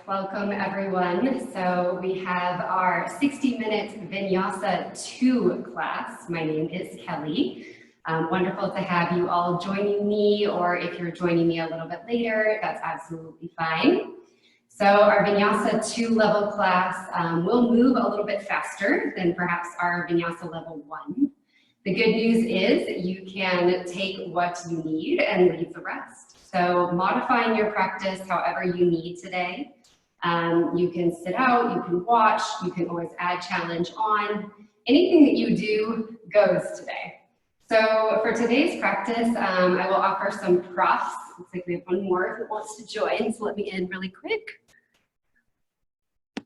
welcome everyone. So we have our 60-minute Vinyasa 2 class. My name is Kelly. Wonderful to have you all joining me, or if you're joining me a little bit later, that's absolutely fine. So our Vinyasa 2 level class will move a little bit faster than perhaps our Vinyasa level 1. The good news is you can take what you need and leave the rest. So modifying your practice however you need today. You can sit out, you can watch, you can always add challenge on. Anything that you do goes today. So for today's practice, I will offer some props. Looks like we have one more who wants to join, so let me in really quick.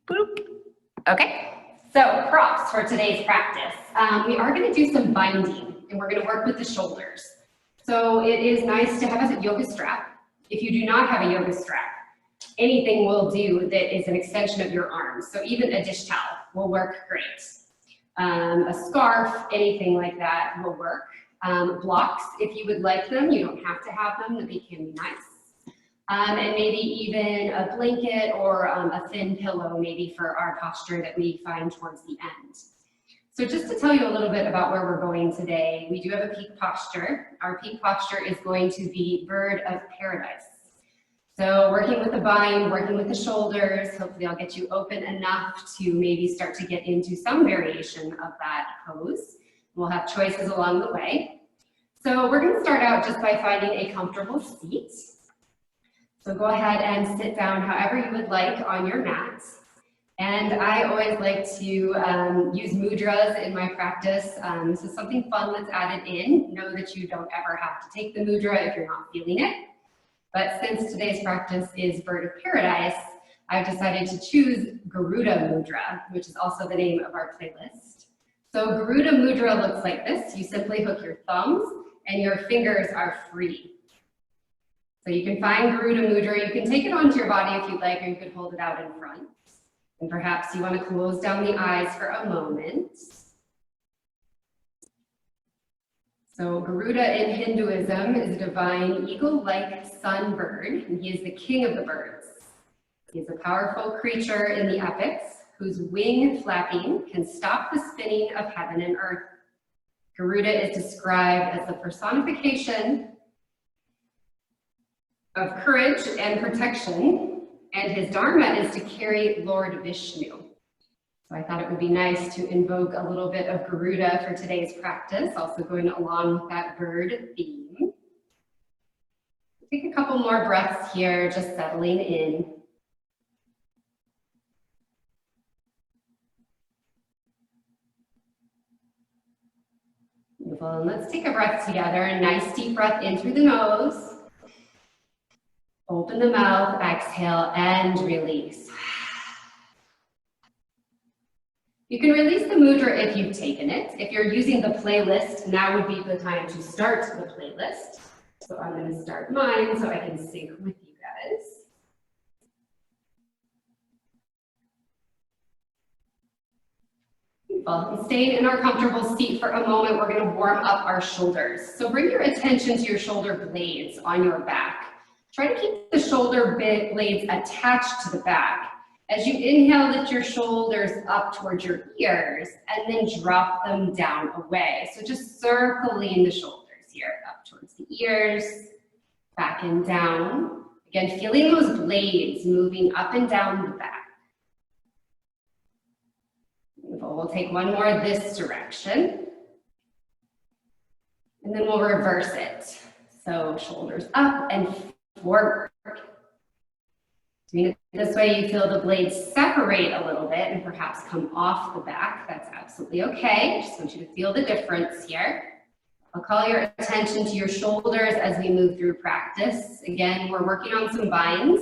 Boop. Okay. So props for today's practice. We are going to do some binding, and we're going to work with the shoulders. So it is nice to have a yoga strap. If you do not have a yoga strap, anything will do that is an extension of your arms. So even a dish towel will work great. A scarf, anything like that will work. Blocks, if you would like them, you don't have to have them, that can be nice. And maybe even a blanket or a thin pillow maybe for our posture that we find towards the end. So just to tell you a little bit about where we're going today, we do have a peak posture. Our peak posture is going to be bird of paradise. So working with the bind, working with the shoulders, hopefully I'll get you open enough to maybe start to get into some variation of that pose. We'll have choices along the way. So we're going to start out just by finding a comfortable seat. So go ahead and sit down however you would like on your mat. And I always like to use mudras in my practice. This is something fun that's added in. Know that you don't ever have to take the mudra if you're not feeling it. But since today's practice is Bird of Paradise, I've decided to choose Garuda Mudra, which is also the name of our playlist. So Garuda Mudra looks like this. You simply hook your thumbs and your fingers are free. So you can find Garuda Mudra. You can take it onto your body if you'd like, or you could hold it out in front. And perhaps you want to close down the eyes for a moment. So Garuda in Hinduism is a divine eagle-like sun bird, and he is the king of the birds. He is a powerful creature in the epics whose wing flapping can stop the spinning of heaven and earth. Garuda is described as the personification of courage and protection, and his dharma is to carry Lord Vishnu. So I thought it would be nice to invoke a little bit of Garuda for today's practice, also going along with that bird theme. Take a couple more breaths here, just settling in. Beautiful, and let's take a breath together. A nice deep breath in through the nose. Open the mouth, exhale, and release. You can release the mudra if you've taken it. If you're using the playlist, now would be the time to start the playlist. So I'm going to start mine so I can sync with you guys. Beautiful. Staying in our comfortable seat for a moment, we're going to warm up our shoulders. So bring your attention to your shoulder blades on your back. Try to keep the shoulder blades attached to the back. As you inhale, lift your shoulders up towards your ears and then drop them down away. So just circling the shoulders here, up towards the ears, back and down. Again, feeling those blades moving up and down the back. Beautiful. We'll take one more this direction. And then we'll reverse it. So shoulders up and forward. Doing it this way, you feel the blades separate a little bit and perhaps come off the back. That's absolutely okay. Just want you to feel the difference here. I'll call your attention to your shoulders as we move through practice. Again, we're working on some binds,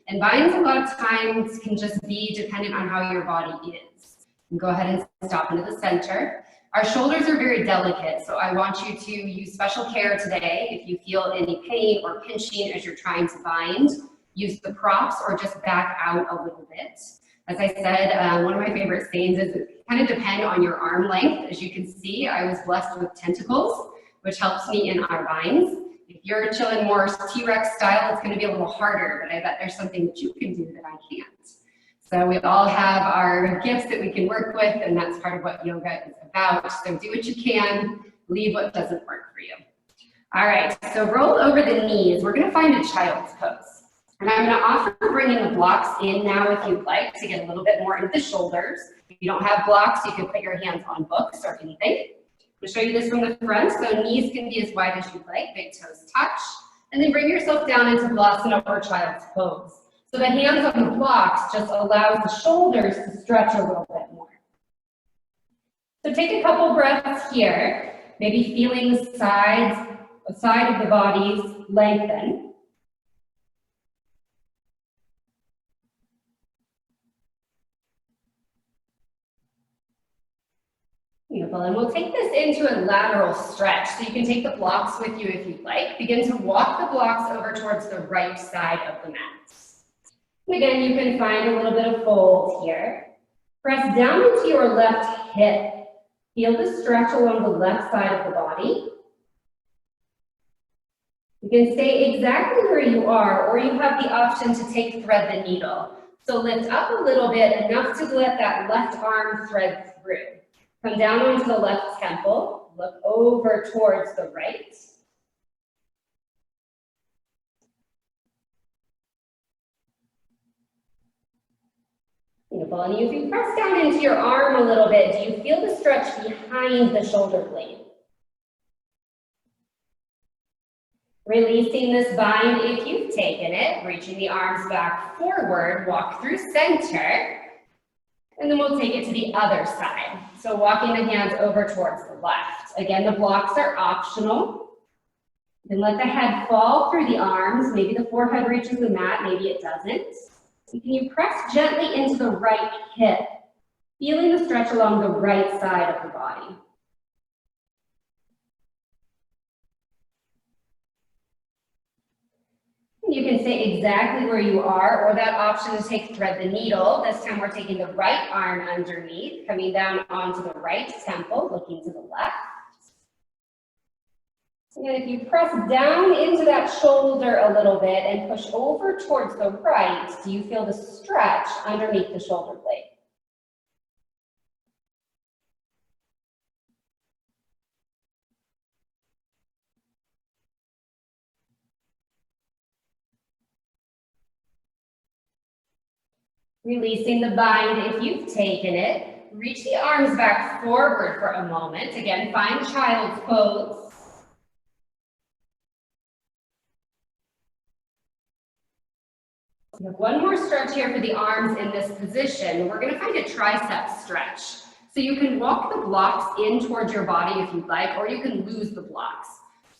and binds a lot of times can just be dependent on how your body is. And go ahead and stop into the center. Our shoulders are very delicate, so I want you to use special care today. If you feel any pain or pinching as you're trying to bind, use the props or just back out a little bit. As I said, one of my favorite sayings is it kind of depend on your arm length. As you can see, I was blessed with tentacles, which helps me in our binds. If you're chilling more T-Rex style, it's going to be a little harder, but I bet there's something that you can do that I can't. So we all have our gifts that we can work with, and that's part of what yoga is about. So do what you can, leave what doesn't work for you. All right, so roll over the knees. We're gonna find a child's pose. And I'm gonna offer bringing the blocks in now if you'd like to get a little bit more into the shoulders. If you don't have blocks, you can put your hands on books or anything. I'm gonna show you this from the front. So knees can be as wide as you'd like, big toes touch. And then bring yourself down into Vinyasa or child's pose. So the hands on the blocks just allows the shoulders to stretch a little bit more. So take a couple breaths here, maybe feeling the side of the bodies lengthen. Beautiful, and we'll take this into a lateral stretch. So you can take the blocks with you if you'd like. Begin to walk the blocks over towards the right side of the mat. And again, you can find a little bit of fold here. Press down into your left hip. Feel the stretch along the left side of the body. You can stay exactly where you are, or you have the option to take thread the needle. So lift up a little bit, enough to let that left arm thread through. Come down onto the left temple, look over towards the right. Beautiful, and if you press down into your arm a little bit, do you feel the stretch behind the shoulder blade? Releasing this bind if you've taken it, reaching the arms back forward, walk through center, and then we'll take it to the other side. So walking the hands over towards the left. Again, the blocks are optional. Then let the head fall through the arms. Maybe the forehead reaches the mat, maybe it doesn't. And can you press gently into the right hip, feeling the stretch along the right side of the body. You can stay exactly where you are, or that option to take thread the needle. This time we're taking the right arm underneath, coming down onto the right temple, looking to the left. And if you press down into that shoulder a little bit and push over towards the right, do you feel the stretch underneath the shoulder blade? Releasing the bind if you've taken it. Reach the arms back forward for a moment. Again, find child's pose. We have one more stretch here for the arms in this position. We're going to find a tricep stretch. So you can walk the blocks in towards your body if you'd like, or you can lose the blocks.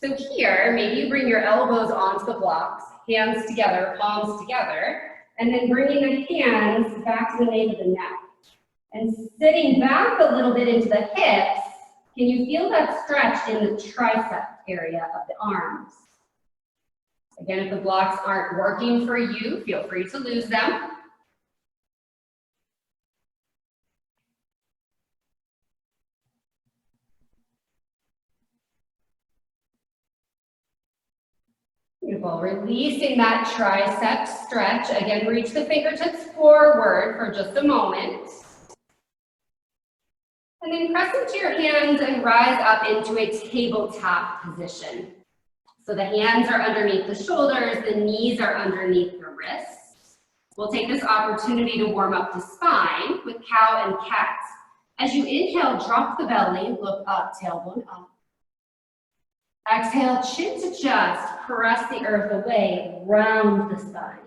So here, maybe you bring your elbows onto the blocks, hands together, palms together, and then bringing the hands back to the nape of the neck. And sitting back a little bit into the hips, can you feel that stretch in the tricep area of the arms? Again, if the blocks aren't working for you, feel free to lose them. Beautiful. Releasing that tricep stretch. Again, reach the fingertips forward for just a moment. And then press into your hands and rise up into a tabletop position. So the hands are underneath the shoulders, the knees are underneath the wrists. We'll take this opportunity to warm up the spine with cow and cat. As you inhale, drop the belly, look up, tailbone up. Exhale, chin to chest, press the earth away, round the spine.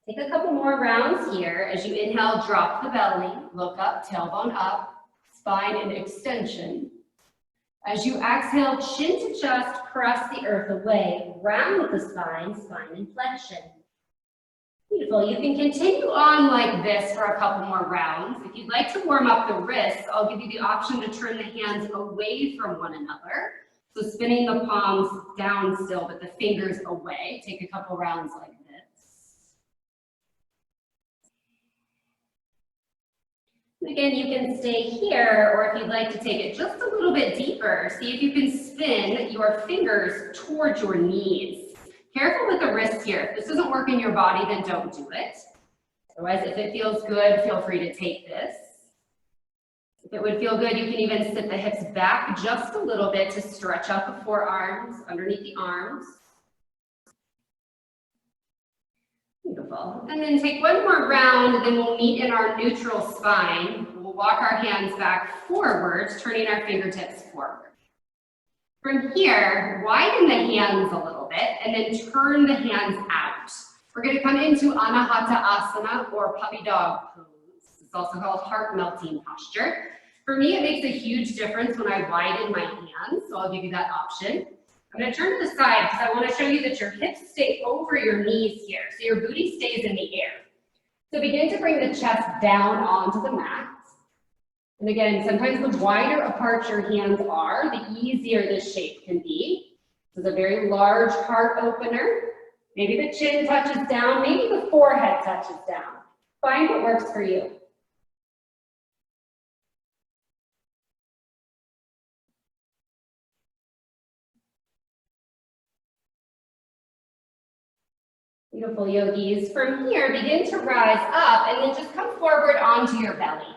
Take a couple more rounds here. As you inhale, drop the belly, look up, tailbone up, spine in extension. As you exhale, chin to chest, press the earth away, round the spine, spine in flexion. Beautiful. You can continue on like this for a couple more rounds. If you'd like to warm up the wrists, I'll give you the option to turn the hands away from one another. So spinning the palms down still, but the fingers away. Take a couple rounds like this. Again, you can stay here, or if you'd like to take it just a little bit deeper, see if you can spin your fingers towards your knees. Careful with the wrists here. If this doesn't work in your body, then don't do it. Otherwise, if it feels good, feel free to take this. If it would feel good, you can even sit the hips back just a little bit to stretch out the forearms, underneath the arms. Beautiful. And then take one more round, and then we'll meet in our neutral spine. We'll walk our hands back forward, turning our fingertips forward. From here, widen the hands a little bit, and then turn the hands out. We're going to come into Anahata Asana, or puppy dog pose. It's also called heart melting posture. For me, it makes a huge difference when I widen my hands, so I'll give you that option. I'm going to turn to the side because I want to show you that your hips stay over your knees here, so your booty stays in the air. So begin to bring the chest down onto the mat. And again, sometimes the wider apart your hands are, the easier this shape can be. This is a very large heart opener. Maybe the chin touches down, maybe the forehead touches down. Find what works for you. Beautiful yogis. From here, begin to rise up and then just come forward onto your belly.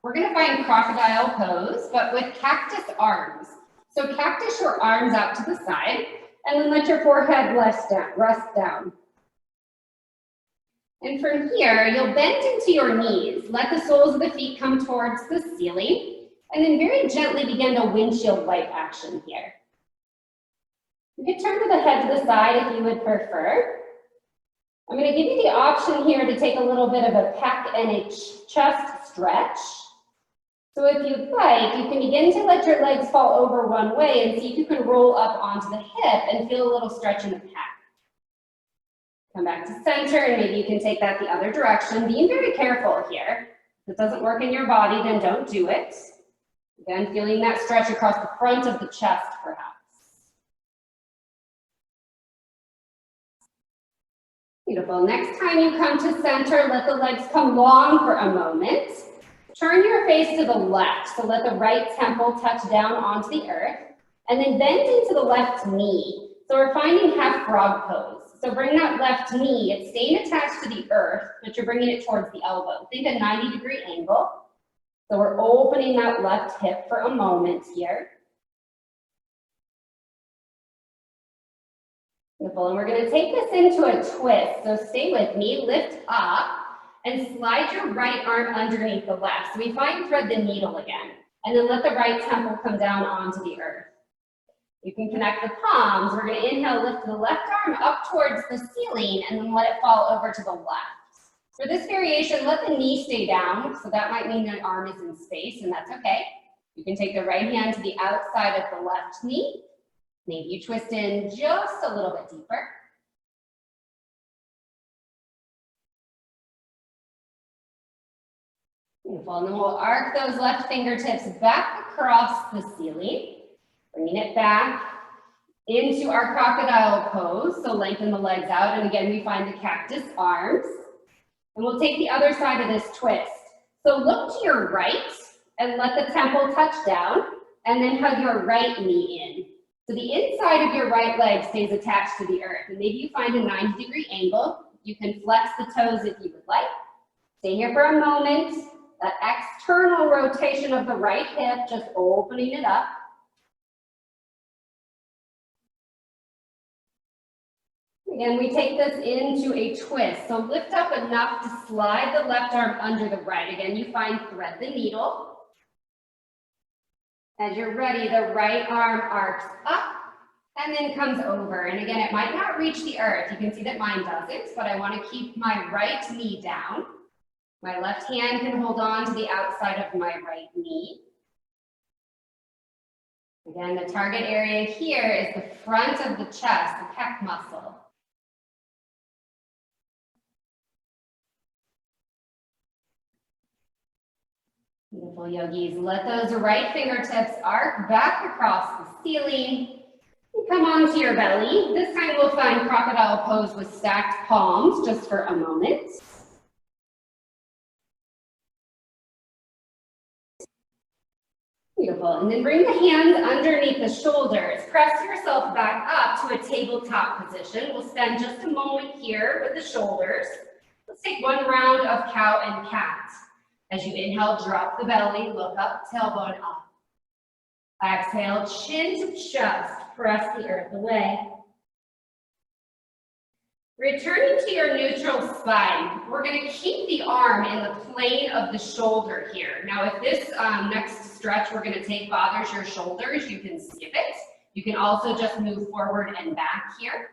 We're going to find crocodile pose, but with cactus arms. So cactus your arms out to the side, and then let your forehead rest down. And from here, you'll bend into your knees. Let the soles of the feet come towards the ceiling, and then very gently begin the windshield wipe action here. You can turn to the head to the side if you would prefer. I'm going to give you the option here to take a little bit of a pec and a chest stretch. So if you'd like, you can begin to let your legs fall over one way and see if you can roll up onto the hip and feel a little stretch in the pec. Come back to center, and maybe you can take that the other direction. Being very careful here. If it doesn't work in your body, then don't do it. Again, feeling that stretch across the front of the chest, perhaps. Beautiful. Next time you come to center, let the legs come long for a moment. Turn your face to the left, so let the right temple touch down onto the earth, and then bend into the left knee. So we're finding half frog pose. So bring that left knee, it's staying attached to the earth, but you're bringing it towards the elbow. Think a 90-degree angle. So we're opening that left hip for a moment here. Beautiful, and we're going to take this into a twist. So stay with me, lift up, and slide your right arm underneath the left. So we find thread the needle again, and then let the right temple come down onto the earth. You can connect the palms. We're going to inhale, lift the left arm up towards the ceiling, and then let it fall over to the left. For this variation, let the knee stay down. So that might mean the arm is in space, and that's okay. You can take the right hand to the outside of the left knee. Maybe you twist in just a little bit deeper. Beautiful, and then we'll arc those left fingertips back across the ceiling. Bringing it back into our crocodile pose, so lengthen the legs out, and again, we find the cactus arms. And we'll take the other side of this twist. So look to your right, and let the temple touch down, and then hug your right knee in. So the inside of your right leg stays attached to the earth, and maybe you find a 90-degree angle. You can flex the toes if you would like. Stay here for a moment. That external rotation of the right hip, just opening it up. Again, we take this into a twist. So lift up enough to slide the left arm under the right. Again, you find thread the needle. As you're ready, the right arm arcs up and then comes over. And again, it might not reach the earth. You can see that mine doesn't, but I want to keep my right knee down. My left hand can hold on to the outside of my right knee. Again, the target area here is the front of the chest, the pec muscle. Beautiful yogis. Let those right fingertips arc back across the ceiling. And come onto your belly. This time we'll find crocodile pose with stacked palms just for a moment. Beautiful. And then bring the hands underneath the shoulders. Press yourself back up to a tabletop position. We'll spend just a moment here with the shoulders. Let's take one round of cow and cat. As you inhale, drop the belly, look up, tailbone up. Exhale, chin to chest, press the earth away. Returning to your neutral spine, we're going to keep the arm in the plane of the shoulder here. Now, if this next stretch we're going to take bothers your shoulders, you can skip it. You can also just move forward and back here.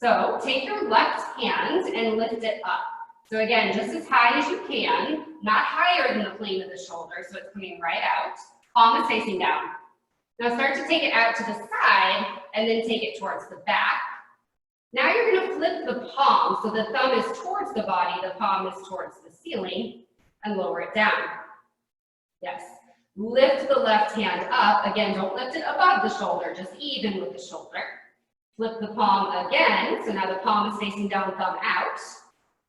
So take your left hand and lift it up. So again, just as high as you can, not higher than the plane of the shoulder, so it's coming right out. Palm is facing down. Now start to take it out to the side and then take it towards the back. Now you're going to flip the palm, so the thumb is towards the body, the palm is towards the ceiling, and lower it down. Yes. Lift the left hand up. Again, don't lift it above the shoulder, just even with the shoulder. Flip the palm again, so now the palm is facing down, thumb out,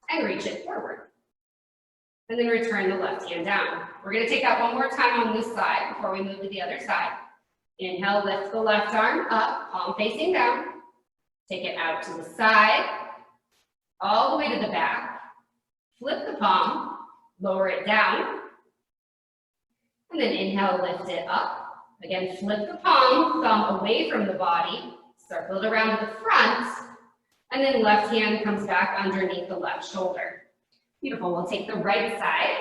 and reach it forward. And then return the left hand down. We're going to take that one more time on this side before we move to the other side. Inhale, lift the left arm up, palm facing down. Take it out to the side, all the way to the back. Flip the palm, lower it down. And then inhale, lift it up. Again, flip the palm, thumb away from the body, circle it around to the front, and then left hand comes back underneath the left shoulder. Beautiful, we'll take the right side.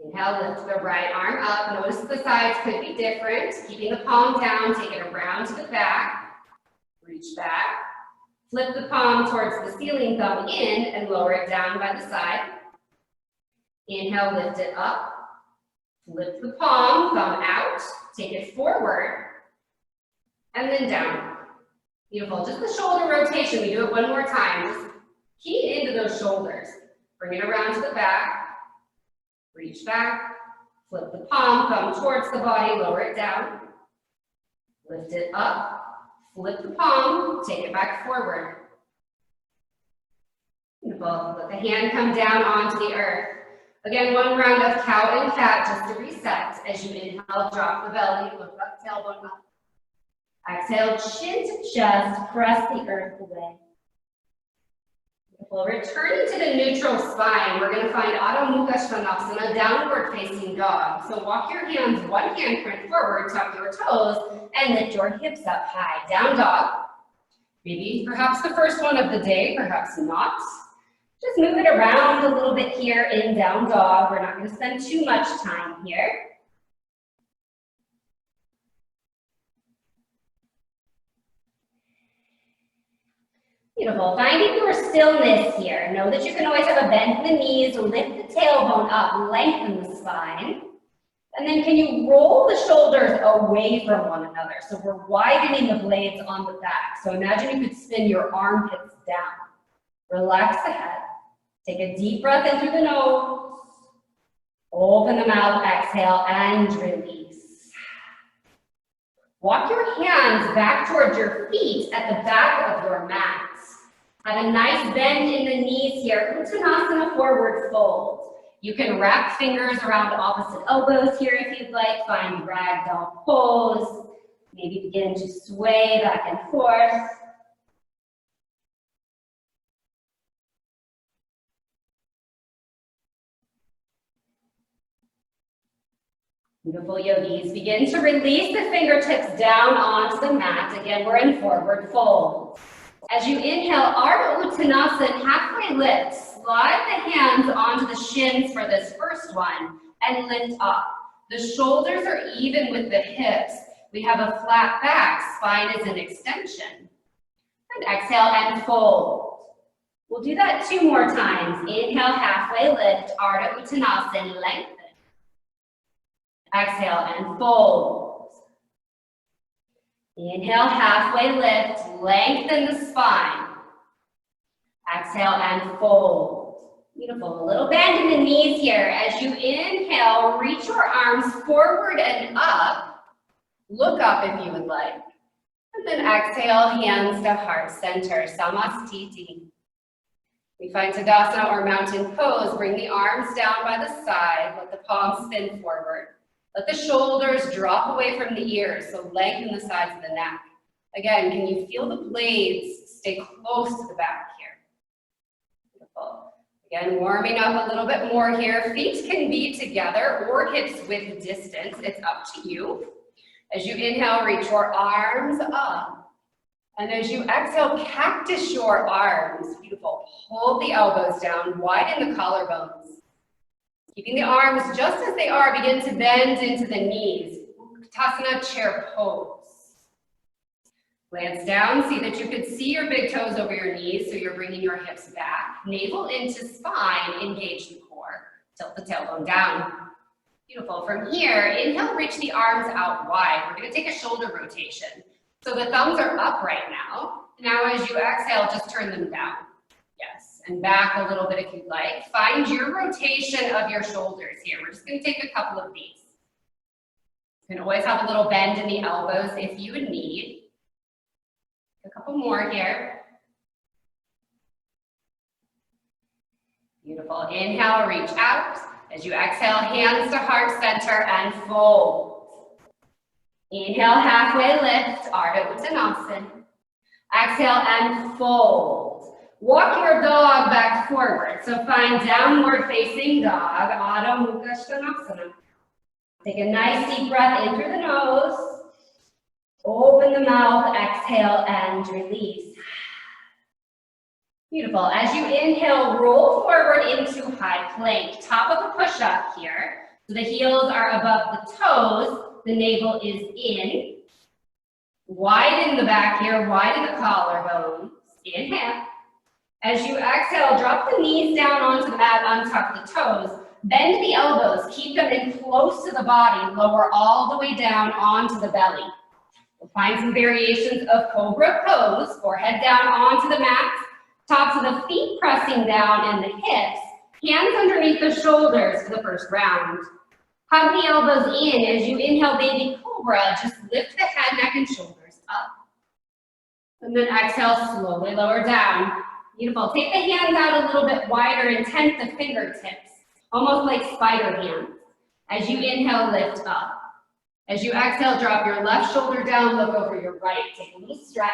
Inhale, lift the right arm up. Notice the sides could be different. Keeping the palm down, take it around to the back. Reach back, flip the palm towards the ceiling, thumb in, and lower it down by the side. Inhale, lift it up, flip the palm, thumb out, take it forward, and then down. Beautiful, just the shoulder rotation. We do it one more time. Just key into those shoulders. Bring it around to the back, reach back, flip the palm, thumb towards the body, lower it down, lift it up, flip the palm, take it back forward. Beautiful. Let the hand come down onto the earth. Again, one round of cow and cat just to reset. As you inhale, drop the belly, look up, tailbone up. Exhale, chin to chest, press the earth away. Beautiful. Returning to the neutral spine, we're going to find Adho Mukha Svanasana, downward facing dog. So walk your hands, one hand print forward, tuck your toes, and lift your hips up high. Down dog. Maybe perhaps the first one of the day, perhaps not. Just move it around a little bit here in down dog. We're not going to spend too much time here. Beautiful. Finding your stillness here. Know that you can always have a bend in the knees, lift the tailbone up, lengthen the spine. And then can you roll the shoulders away from one another? So we're widening the blades on the back. So imagine you could spin your armpits down. Relax the head. Take a deep breath in through the nose. Open the mouth, exhale, and release. Walk your hands back towards your feet at the back of your mat. Have a nice bend in the knees here. Uttanasana, forward fold. You can wrap fingers around opposite elbows here if you'd like. Find ragdoll pose. Maybe begin to sway back and forth. Beautiful yogis. Begin to release the fingertips down onto the mat. Again, we're in forward fold. As you inhale, Ardha Uttanasana, halfway lift. Slide the hands onto the shins for this first one and lift up. The shoulders are even with the hips. We have a flat back, spine is an extension. And exhale and fold. We'll do that 2 more times. Inhale, halfway lift, Ardha Uttanasana, lengthen. Exhale and fold. Inhale, halfway lift, lengthen the spine. Exhale and fold. Beautiful. A little bend in the knees here. As you inhale, reach your arms forward and up. Look up if you would like. And then exhale, hands to heart center, Samastiti. We find Tadasana or mountain pose. Bring the arms down by the side. Let the palms spin forward. Let the shoulders drop away from the ears, so lengthen the sides of the neck. Again, can you feel the blades stay close to the back here? Again, warming up a little bit more here. Feet can be together or hips with distance. It's up to you. As you inhale, reach your arms up. And as you exhale, cactus your arms. Beautiful. Hold the elbows down, widen the collarbones. Keeping the arms just as they are, begin to bend into the knees. Uttanasana chair pose. Glance down, see that you could see your big toes over your knees, so you're bringing your hips back. Navel into spine, engage the core. Tilt the tailbone down. Beautiful. From here, inhale, reach the arms out wide. We're going to take a shoulder rotation. So the thumbs are up right now. Now as you exhale, just turn them down. Yes, and back a little bit if you'd like. Find your rotation of your shoulders here. We're just going to take a couple of these. You can always have a little bend in the elbows if you would need. A couple more here. Beautiful. Inhale, reach out. As you exhale, hands to heart center and fold. Inhale, halfway lift, Ardha Uttanasana. Exhale and fold. Walk your dog back forward. So find downward facing dog, Adho Mukha Svanasana. Take a nice deep breath in through the nose. Open the mouth, exhale, and release. Beautiful. As you inhale, roll forward into high plank. Top of a push-up here. So the heels are above the toes. The navel is in. Widen the back here, widen the collarbones. Inhale. As you exhale, drop the knees down onto the mat, untuck the toes. Bend the elbows, keep them in close to the body. Lower all the way down onto the belly. We'll find some variations of cobra pose, forehead down onto the mat, tops of the feet pressing down and the hips, hands underneath the shoulders for the first round. Hug the elbows in. As you inhale, baby cobra, just lift the head, neck, and shoulders up. And then exhale, slowly lower down. Beautiful. Take the hands out a little bit wider and tent the fingertips, almost like spider hands. As you inhale, lift up. As you exhale, drop your left shoulder down, look over your right. Take a little stretch.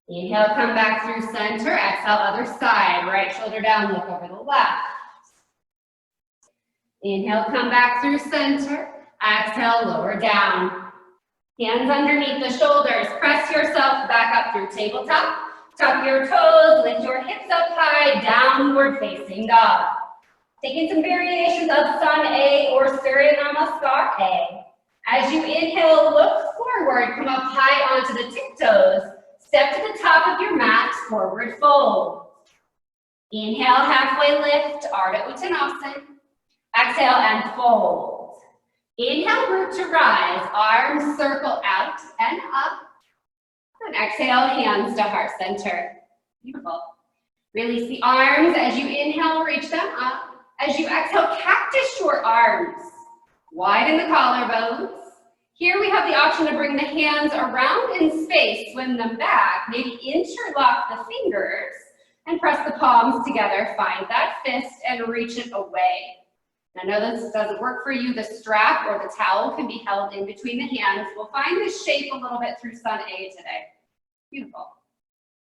Inhale, come back through center. Exhale, other side. Right shoulder down, look over the left. Inhale, come back through center. Exhale, lower down. Hands underneath the shoulders. Press yourself back up through tabletop. Tuck your toes, lift your hips up high, downward facing dog. Taking some variations of Sun A or Surya Namaskar A. As you inhale, look forward, come up high onto the tiptoes. Step to the top of your mat, forward fold. Inhale, halfway lift, Ardha Uttanasana. Exhale and fold. Inhale, root to rise, arms circle out and up. And exhale, hands to heart center. Beautiful. Release the arms as you inhale, reach them up. As you exhale, cactus your arms. Widen the collarbones. Here we have the option to bring the hands around in space, swim them back, maybe interlock the fingers, and press the palms together. Find that fist and reach it away. I know this doesn't work for you. The strap or the towel can be held in between the hands. We'll find this shape a little bit through Sun A today. Beautiful.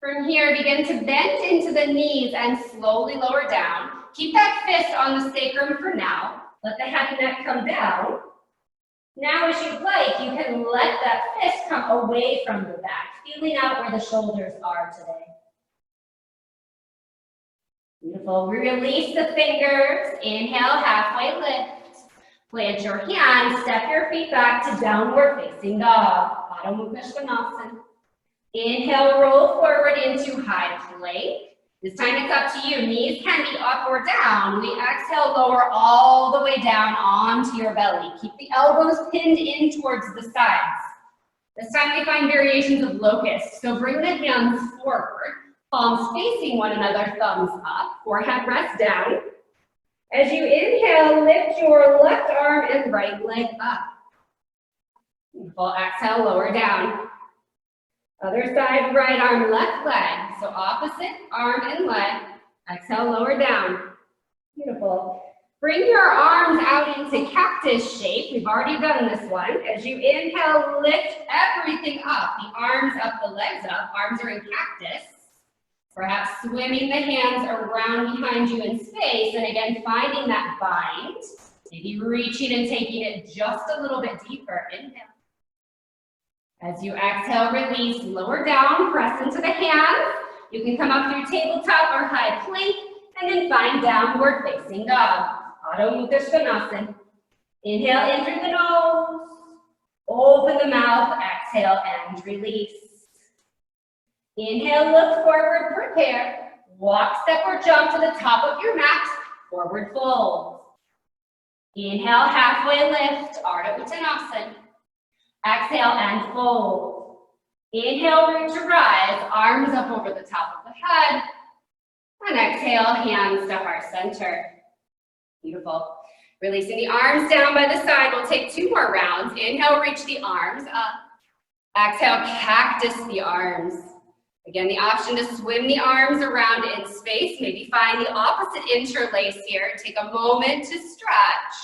From here, begin to bend into the knees and slowly lower down. Keep that fist on the sacrum for now. Let the head and neck come down. Now, as you'd like, you can let that fist come away from the back, feeling out where the shoulders are today. Beautiful. Release the fingers. Inhale, halfway lift. Plant your hands. Step your feet back to downward facing dog. Adho Mukha Svanasana. Inhale, roll forward into high plank. This time it's up to you. Knees can be up or down. We exhale, lower all the way down onto your belly. Keep the elbows pinned in towards the sides. This time we find variations of locust. So bring the hands forward, palms facing one another, thumbs up, forehead rests down. As you inhale, lift your left arm and right leg up. Beautiful. Exhale, lower down. Other side, right arm, left leg. So opposite arm and leg. Exhale, lower down. Beautiful. Bring your arms out into cactus shape. We've already done this one. As you inhale, lift everything up. The arms up, the legs up. Arms are in cactus. Perhaps swimming the hands around behind you in space, and again, finding that bind. Maybe reaching and taking it just a little bit deeper. Inhale. As you exhale, release, lower down, press into the hands. You can come up through tabletop or high plank, and then find downward facing dog. Adho Mukha Svanasana. Inhale in through the nose. Open the mouth, exhale and release. Inhale, look forward, prepare. Walk, step, or jump to the top of your mat, forward fold. Inhale, halfway lift, Ardha Uttanasana. Exhale and fold. Inhale, root to rise, arms up over the top of the head. And exhale, hands to heart center. Beautiful. Releasing the arms down by the side. We'll take 2 more rounds. Inhale, reach the arms up. Exhale, cactus the arms. Again, the option to swim the arms around in space. Maybe find the opposite interlace here. Take a moment to stretch.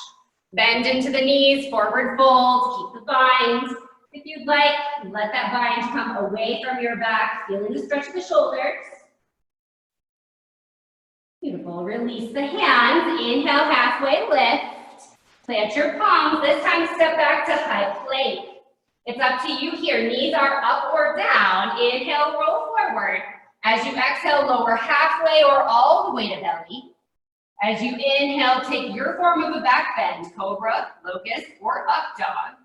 Bend into the knees, forward fold, keep the bind. If you'd like, let that bind come away from your back, feeling the stretch of the shoulders. Beautiful, release the hands. Inhale, halfway lift. Plant your palms, this time step back to high plank. It's up to you here, knees are up or down. Inhale, roll forward. As you exhale, lower halfway or all the way to belly. As you inhale, take your form of a back bend, cobra, locust, or up dog.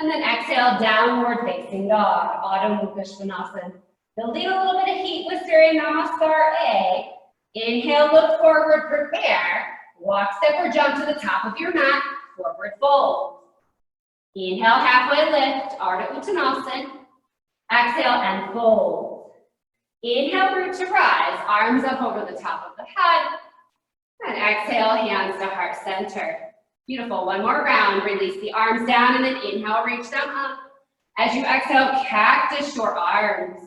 And then exhale, downward facing dog, Adho Mukha Svanasana. Building a little bit of heat with Surya Namaskar A. Inhale, look forward, prepare. Walk, step, or jump to the top of your mat, forward fold. Inhale, halfway lift, Ardha Uttanasana. Exhale and fold. Inhale, root to rise, arms up over the top of the head. And exhale, hands to heart center. Beautiful, 1 more round. Release the arms down and then inhale, reach them up. As you exhale, cactus your arms.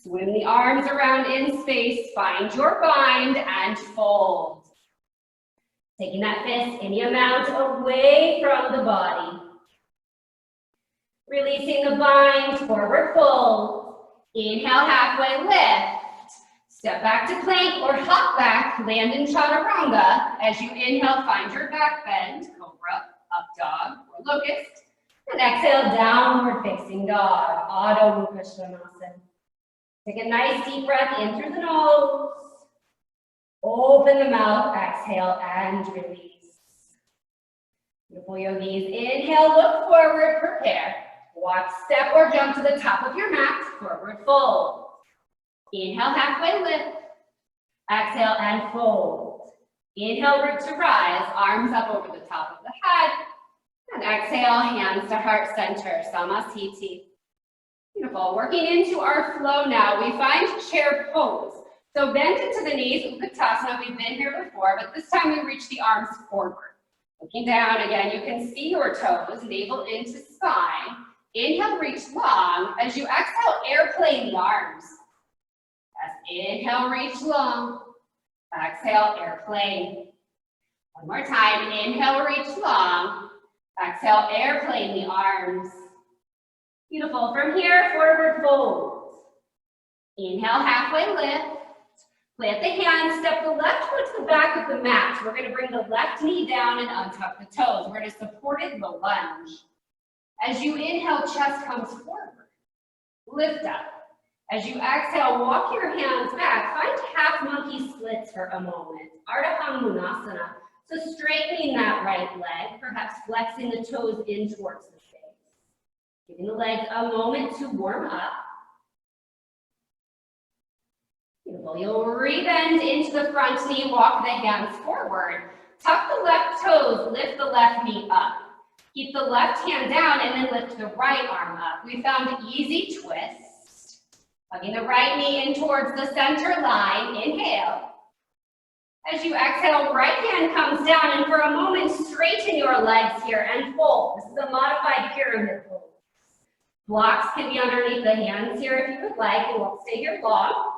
Swim the arms around in space, find your bind and fold. Taking that fist any amount away from the body. Releasing the bind, forward fold. Inhale, halfway lift. Step back to plank or hop back, land in chaturanga. As you inhale, find your back bend, cobra, up dog, or locust. And exhale, downward facing dog, Adho Mukha Svanasana. Take a nice deep breath in through the nose. Open the mouth, exhale, and release. Beautiful yogis. Inhale, look forward, prepare. Walk, step, or jump to the top of your mat, forward fold. Inhale, halfway lift. Exhale and fold. Inhale, root to rise, arms up over the top of the head. And exhale, hands to heart center, Samasthiti. Beautiful, working into our flow now, we find chair pose. So bend into the knees, Utkatasana, we've been here before, but this time we reach the arms forward. Looking down again, you can see your toes, navel into spine. Inhale, reach long. As you exhale, airplane the arms. As inhale, reach long. Exhale, airplane. 1 more time, inhale, reach long. Exhale, airplane the arms. Beautiful, from here, forward fold. Inhale, halfway lift. Plant the hands, step the left foot to the back of the mat. We're gonna bring the left knee down and untuck the toes. We're gonna support it, low lunge. As you inhale, chest comes forward. Lift up. As you exhale, walk your hands back. Find half monkey splits for a moment. Ardha Hanumanasana. So straightening that right leg, perhaps flexing the toes in towards the face. Giving the legs a moment to warm up. Beautiful. You'll re-bend into the front knee, walk the hands forward. Tuck the left toes, lift the left knee up. Keep the left hand down and then lift the right arm up. We found easy twist. Hugging the right knee in towards the center line. Inhale. As you exhale, right hand comes down, and for a moment, straighten your legs here and fold. This is a modified pyramid fold. Blocks can be underneath the hands here if you would like. It won't stay here long.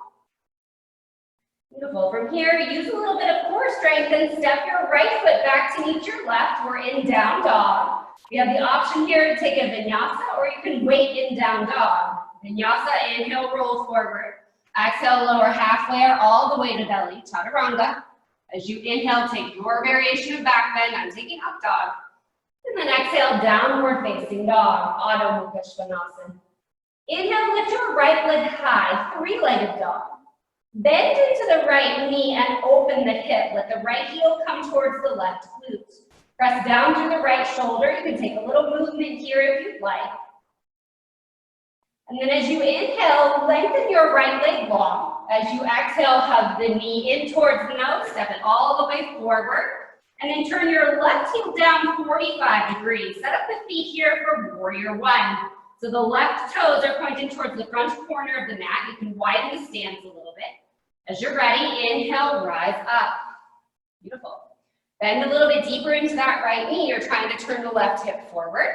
Beautiful. From here, use a little bit of core strength and step your right foot back to meet your left. We're in down dog. You have the option here to take a vinyasa, or you can wait in down dog. Vinyasa, inhale, roll forward. Exhale, lower halfway or all the way to belly, chaturanga. As you inhale, take your variation of back bend. I'm taking up dog. And then exhale, downward facing dog, Adho Mukha Svanasana. Inhale, lift your right leg high, three-legged dog. Bend into the right knee and open the hip. Let the right heel come towards the left glute. Press down through the right shoulder. You can take a little movement here if you'd like. And then as you inhale, lengthen your right leg long. As you exhale, hug the knee in towards the nose, step it all the way forward. And then turn your left heel down 45 degrees. Set up the feet here for warrior one. So the left toes are pointing towards the front corner of the mat. You can widen the stance a little bit. As you're ready, inhale, rise up. Beautiful. Bend a little bit deeper into that right knee. You're trying to turn the left hip forward.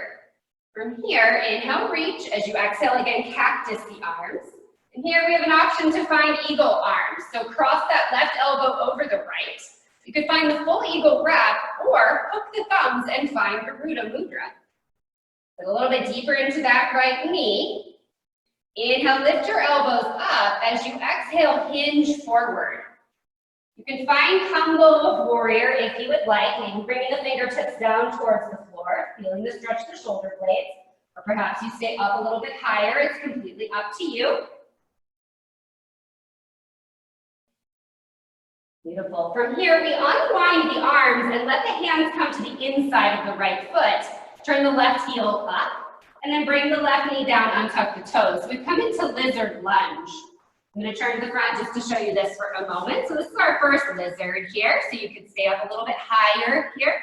From here, inhale, reach. As you exhale again, cactus the arms. And here we have an option to find eagle arms. So cross that left elbow over the right. You could find the full eagle wrap or hook the thumbs and find Garuda mudra. Get a little bit deeper into that right knee. Inhale, lift your elbows up. As you exhale, hinge forward. You can find combo of warrior if you would like, maybe bringing the fingertips down towards the floor, feeling the stretch of the shoulder blades, or perhaps you stay up a little bit higher. It's completely up to you. Beautiful. From here, we unwind the arms and let the hands come to the inside of the right foot. Turn the left heel up, and then bring the left knee down, untuck the toes. So we've come into lizard lunge. I'm going to turn to the front just to show you this for a moment. So this is our first lizard here. So you can stay up a little bit higher here.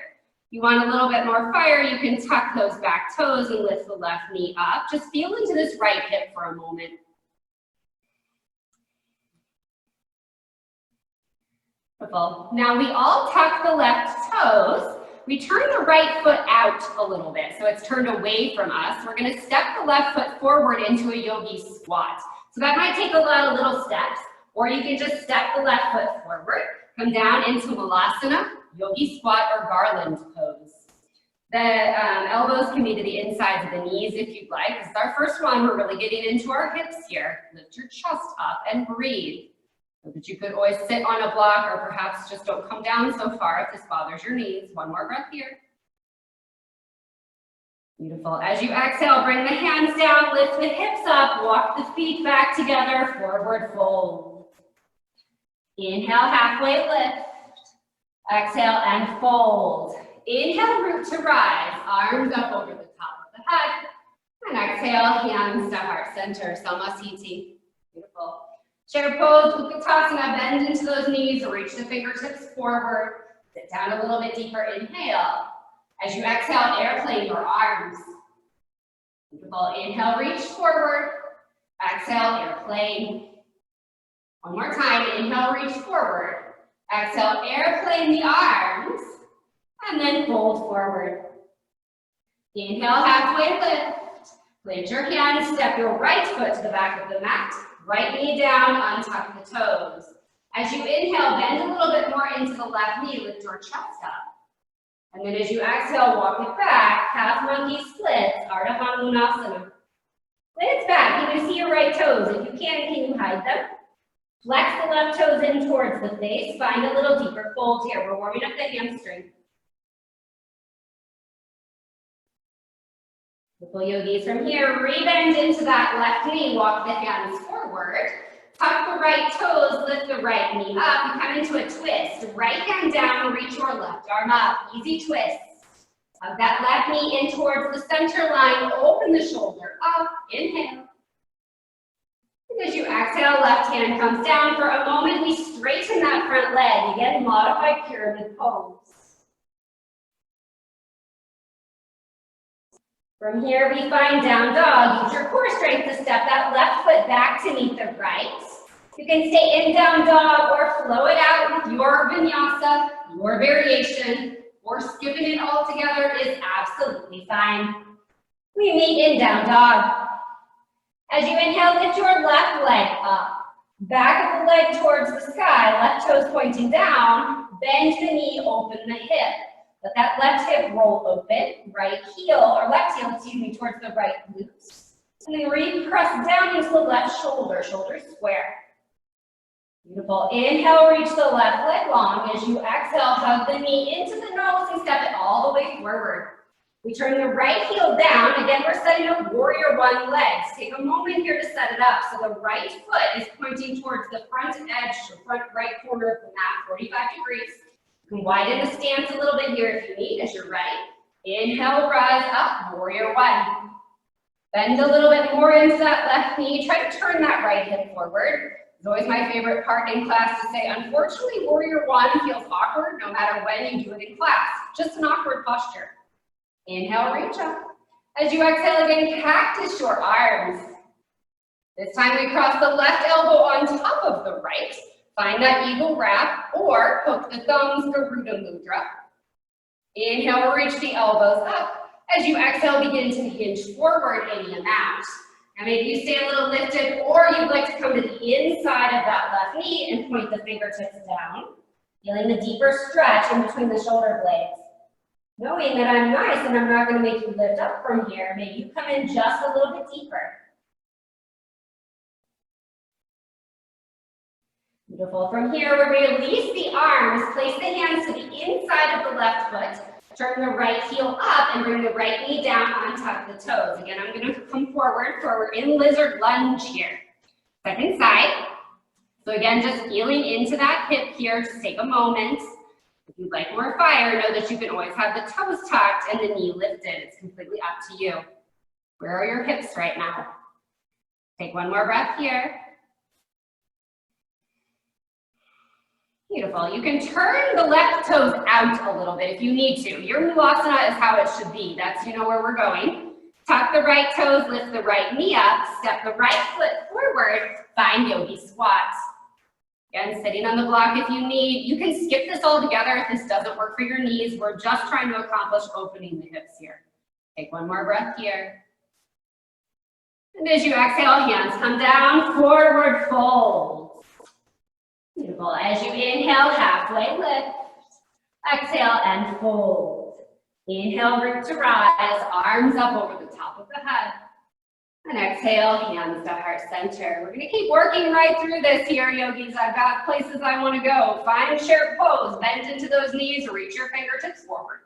If you want a little bit more fire, you can tuck those back toes and lift the left knee up. Just feel into this right hip for a moment. Beautiful. Now we all tuck the left toes. We turn the right foot out a little bit, so it's turned away from us. We're going to step the left foot forward into a yogi squat. So that might take a lot of little steps, or you can just step the left foot forward, come down into malasana, yogi squat, or garland pose. The elbows can be to the insides of the knees if you'd like. This is our first one. We're really getting into our hips here. Lift your chest up and breathe. So that you could always sit on a block, or perhaps just don't come down so far if this bothers your knees. One more breath here. Beautiful. As you exhale, bring the hands down, lift the hips up, walk the feet back together, forward fold. Inhale, halfway lift. Exhale and fold. Inhale, root to rise, arms up over the top of the head. And exhale, hands to heart center, Samasthiti. Beautiful. Chair pose, Utkatasana, bend into those knees, reach the fingertips forward, sit down a little bit deeper, inhale. As you exhale, airplane your arms. Beautiful, inhale, reach forward, exhale, airplane. One more time, inhale, reach forward, exhale, airplane the arms, and then fold forward. Inhale, halfway lift, plant your hands, step your right foot to the back of the mat. Right knee down, untuck the toes. As you inhale, bend a little bit more into the left knee, lift your chest up. And then as you exhale, walk it back, half monkey splits, Ardha Hanumanasana. Glance back, can you see your right toes? If you can you hide them? Flex the left toes in towards the face, find a little deeper fold here. We're warming up the hamstring. Beautiful yogis. From here, rebend into that left knee, walk the hands forward. Tuck the right toes, lift the right knee up. You come into a twist. Right hand down, reach your left arm up. Easy twist. Hug that left knee in towards the center line. Open the shoulder up. Inhale. And as you exhale, left hand comes down. For a moment, we straighten that front leg. Again, modified pyramid pose. From here, we find down dog. Use your core strength to step that left foot back to meet the right. You can stay in down dog or flow it out with your vinyasa, your variation, or skipping it all together is absolutely fine. We meet in down dog. As you inhale, lift your left leg up. Back of the leg towards the sky, left toes pointing down. Bend the knee, open the hip. Let that left hip roll open, right heel, or left heel, excuse me, towards the right glutes. And then press down into the left shoulder, shoulder square. Beautiful. Inhale, reach the left leg long. As you exhale, hug the knee into the nose and step it all the way forward. We turn the right heel down. Again, we're setting up warrior one legs. Take a moment here to set it up. So the right foot is pointing towards the front edge, the front right corner of the mat, 45 degrees. You can widen the stance a little bit here if you need, as you're ready. Inhale, rise up, warrior one. Bend a little bit more into that left knee. Try to turn that right hip forward. It's always my favorite part in class to say, unfortunately, warrior one feels awkward no matter when you do it in class. Just an awkward posture. Inhale, reach up. As you exhale again, cactus your arms. This time we cross the left elbow on top of the right. Find that eagle wrap or hook the thumbs, Garuda mudra. Inhale, reach the elbows up. As you exhale, begin to hinge forward any amount. Now maybe you stay a little lifted, or you'd like to come to the inside of that left knee and point the fingertips down, feeling the deeper stretch in between the shoulder blades. Knowing that I'm nice and I'm not going to make you lift up from here, maybe you come in just a little bit deeper. Beautiful. From here, we release the arms, place the hands to the inside of the left foot, turn the right heel up and bring the right knee down on top of the toes. Again, I'm going to come forward for we're in lizard lunge here. Second side. So again, just feeling into that hip here. Just take a moment. If you'd like more fire, know that you can always have the toes tucked and the knee lifted. It's completely up to you. Where are your hips right now? Take one more breath here. Beautiful. You can turn the left toes out a little bit if you need to. Your Vinyasa is how it should be. That's, where we're going. Tuck the right toes, lift the right knee up, step the right foot forward, find yogi squats. Again, sitting on the block if you need. You can skip this all together if this doesn't work for your knees. We're just trying to accomplish opening the hips here. Take one more breath here. And as you exhale, hands come down, forward fold. Beautiful. As you inhale, halfway lift. Exhale and fold. Inhale, root to rise, arms up over the top of the head. And exhale, hands to heart center. We're going to keep working right through this here, yogis. I've got places I want to go. Find shared pose. Bend into those knees. Reach your fingertips forward.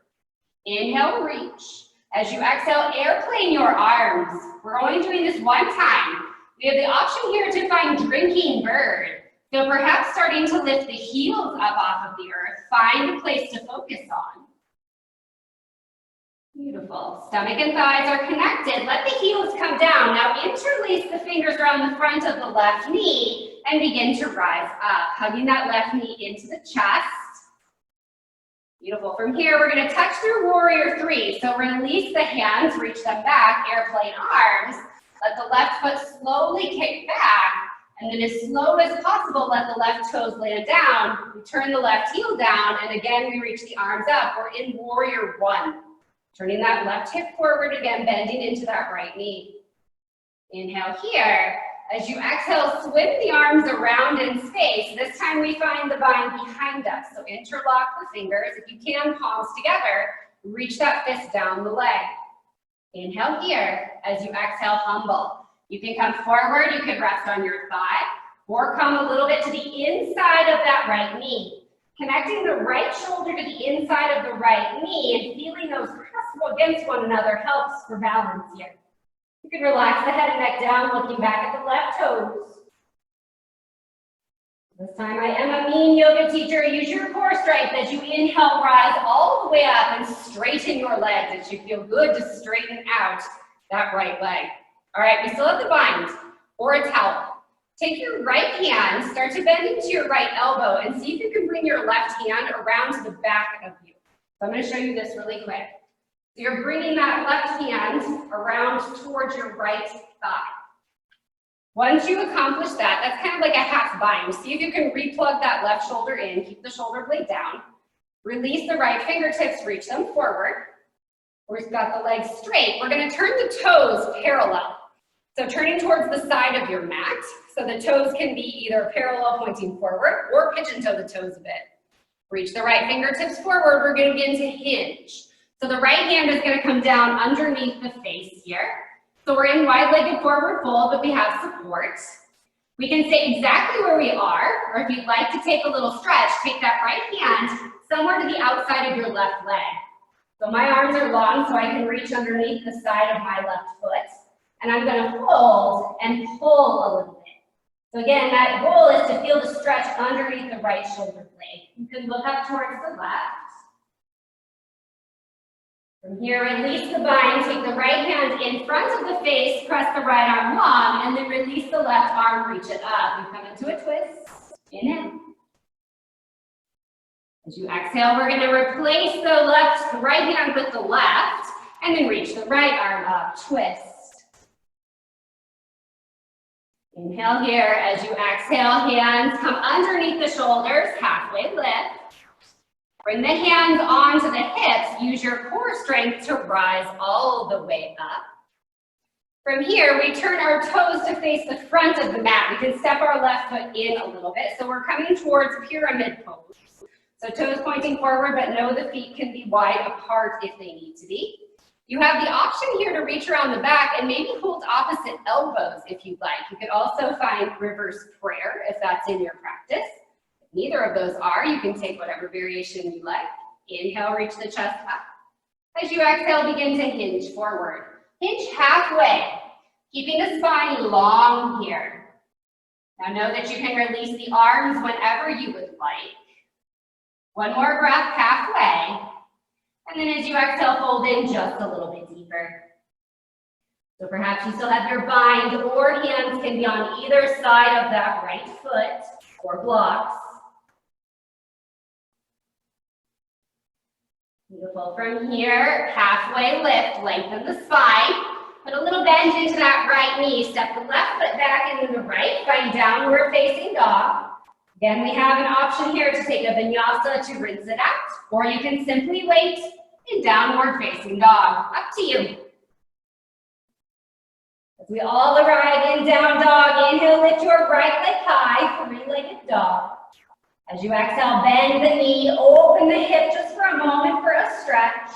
Inhale, reach. As you exhale, airplane your arms. We're only doing this one time. We have the option here to find drinking bird. So perhaps starting to lift the heels up off of the earth. Find a place to focus on. Beautiful. Stomach and thighs are connected. Let the heels come down. Now interlace the fingers around the front of the left knee and begin to rise up, hugging that left knee into the chest. Beautiful. From here, we're going to touch through warrior three. So release the hands, reach them back, airplane arms. Let the left foot slowly kick back. And then as slow as possible, let the left toes land down. We turn the left heel down, and again, we reach the arms up. We're in warrior one. Turning that left hip forward again, bending into that right knee. Inhale here. As you exhale, swim the arms around in space. This time we find the vine behind us. So interlock the fingers. If you can, palms together. Reach that fist down the leg. Inhale here. As you exhale, humble. You can come forward, you can rest on your thigh, or come a little bit to the inside of that right knee. Connecting the right shoulder to the inside of the right knee and feeling those press against one another helps for balance here. You can relax the head and neck down, looking back at the left toes. This time I am a mean yoga teacher. Use your core strength as you inhale, rise all the way up and straighten your legs as you feel good to straighten out that right leg. All right, we still have the bind or a towel. Take your right hand, start to bend into your right elbow and see if you can bring your left hand around to the back of you. So I'm going to show you this really quick. So you're bringing that left hand around towards your right thigh. Once you accomplish that, that's kind of like a half bind. See if you can replug that left shoulder in, keep the shoulder blade down. Release the right fingertips, reach them forward. We've got the legs straight. We're going to turn the toes parallel. So turning towards the side of your mat, so the toes can be either parallel pointing forward or pigeon toe the toes a bit. Reach the right fingertips forward. We're going to begin to hinge. So the right hand is going to come down underneath the face here. So we're in wide-legged forward fold, but we have support. We can stay exactly where we are, or if you'd like to take a little stretch, take that right hand somewhere to the outside of your left leg. So my arms are long so I can reach underneath the side of my left foot. And I'm going to hold and pull a little bit. So again, that goal is to feel the stretch underneath the right shoulder blade. You can look up towards the left. From here, release the bind, take the right hand in front of the face, press the right arm long, and then release the left arm, reach it up. You come into a twist, inhale. As you exhale, we're going to replace the right hand with the left, and then reach the right arm up, twist. Inhale here. As you exhale, hands come underneath the shoulders, halfway lift. Bring the hands onto the hips. Use your core strength to rise all the way up. From here, we turn our toes to face the front of the mat. We can step our left foot in a little bit. So we're coming towards pyramid pose. So toes pointing forward, but know the feet can be wide apart if they need to be. You have the option here to reach around the back and maybe hold opposite elbows if you'd like. You could also find reverse prayer if that's in your practice. If neither of those are, you can take whatever variation you like. Inhale, reach the chest up. As you exhale, begin to hinge forward. Hinge halfway, keeping the spine long here. Now know that you can release the arms whenever you would like. One more breath halfway. And then as you exhale, fold in just a little bit deeper. So perhaps you still have your bind, or hands can be on either side of that right foot, or blocks. Beautiful. From here, halfway lift, lengthen the spine. Put a little bend into that right knee. Step the left foot back into the right, find downward facing dog. Again, we have an option here to take a vinyasa to rinse it out, or you can simply wait in downward facing dog. Up to you. As we all arrive in down dog, inhale, lift your right leg high, three-legged dog. As you exhale, bend the knee, open the hip just for a moment for a stretch.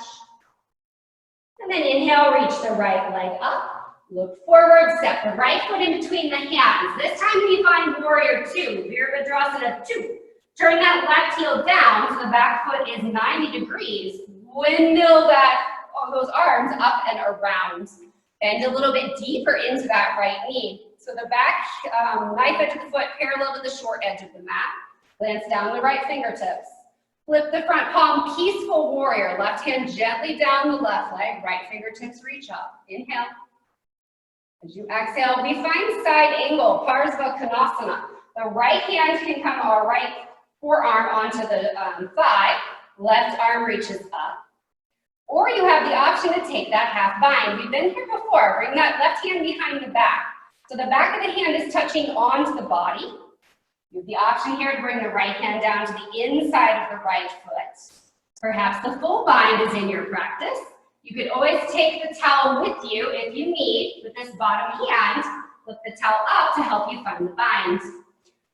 And then inhale, reach the right leg up. Look forward, step the right foot in between the hands. This time we find warrior two, Virabhadrasana 2. Turn that left heel down so the back foot is 90 degrees. Windmill those arms up and around. Bend a little bit deeper into that right knee. So the back knife edge of the foot parallel to the short edge of the mat. Glance down the right fingertips. Flip the front palm, peaceful warrior. Left hand gently down the left leg. Right fingertips reach up. Inhale. As you exhale, we find side angle, Parsva Konasana. The right hand can come our right forearm onto the thigh. Left arm reaches up. Or you have the option to take that half bind. We've been here before. Bring that left hand behind the back. So the back of the hand is touching onto the body. You have the option here to bring the right hand down to the inside of the right foot. Perhaps the full bind is in your practice. You could always take the towel with you if you need. With this bottom hand, lift the towel up to help you find the bind.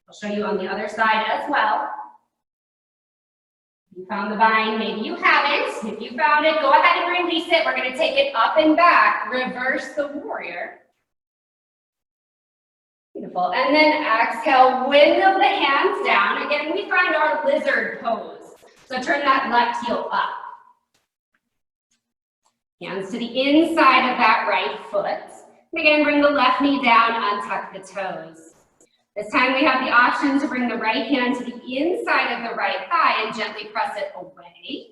I'll show you on the other side as well. You found the bind, maybe you haven't. If you found it, go ahead and release it. We're going to take it up and back. Reverse the warrior. Beautiful. And then exhale, windmill the hands down. Again, we find our lizard pose. So turn that left heel up. Hands to the inside of that right foot. And again, bring the left knee down, untuck the toes. This time we have the option to bring the right hand to the inside of the right thigh and gently press it away.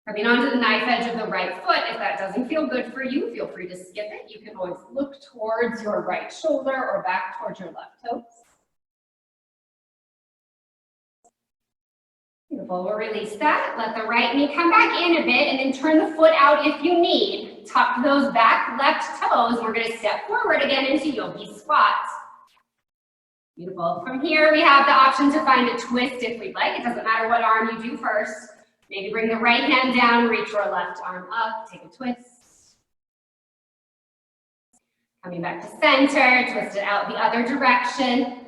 Coming onto the knife edge of the right foot. If that doesn't feel good for you, feel free to skip it. You can always look towards your right shoulder or back towards your left toes. Beautiful, we'll release that. Let the right knee come back in a bit and then turn the foot out if you need. Tuck those back left toes. We're gonna step forward again into yogi squat. Beautiful. From here, we have the option to find a twist if we'd like. It doesn't matter what arm you do first. Maybe bring the right hand down, reach your left arm up, take a twist. Coming back to center, twist it out the other direction.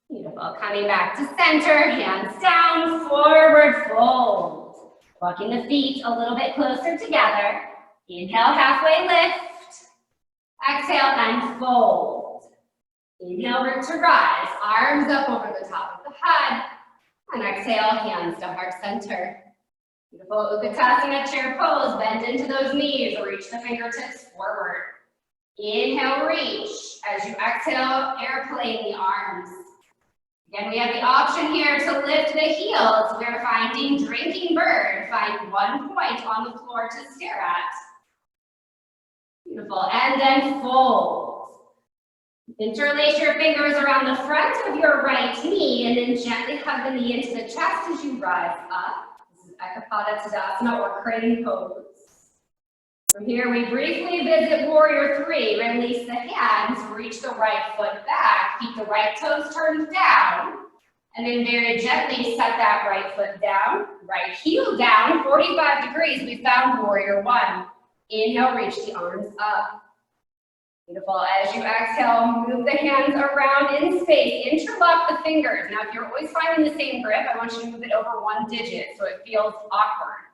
Beautiful. Coming back to center, hands down, forward fold. Walking the feet a little bit closer together. Inhale, halfway lift. Exhale and fold. Inhale, root to rise, arms up over the top of the head. And exhale, hands to heart center. Beautiful Utkatasana chair pose, bend into those knees, reach the fingertips forward. Inhale, reach. As you exhale, airplane the arms. Again, we have the option here to lift the heels. We're finding drinking bird. Find one point on the floor to stare at. Beautiful, and then fold. Interlace your fingers around the front of your right knee and then gently hug the knee into the chest as you rise up. This is Ekapada Tadasana or crane pose. From here, we briefly visit warrior three. Release the hands, reach the right foot back, keep the right toes turned down, and then very gently set that right foot down, right heel down, 45 degrees. We found warrior one. Inhale, reach the arms up. Beautiful. As you exhale, move the hands around in space. Interlock the fingers. Now, if you're always finding the same grip, I want you to move it over one digit so it feels awkward.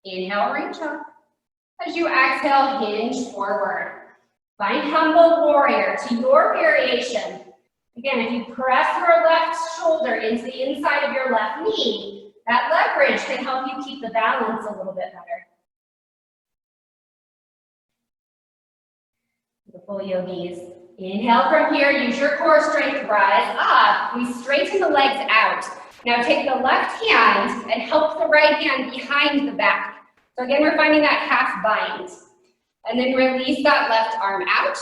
Inhale, reach up. As you exhale, hinge forward. Find humble warrior to your variation. Again, if you press your left shoulder into the inside of your left knee, that leverage can help you keep the balance a little bit better. Beautiful yogis. Inhale from here, use your core strength, rise up. We straighten the legs out. Now take the left hand and help the right hand behind the back. So again, we're finding that half bind. And then release that left arm out.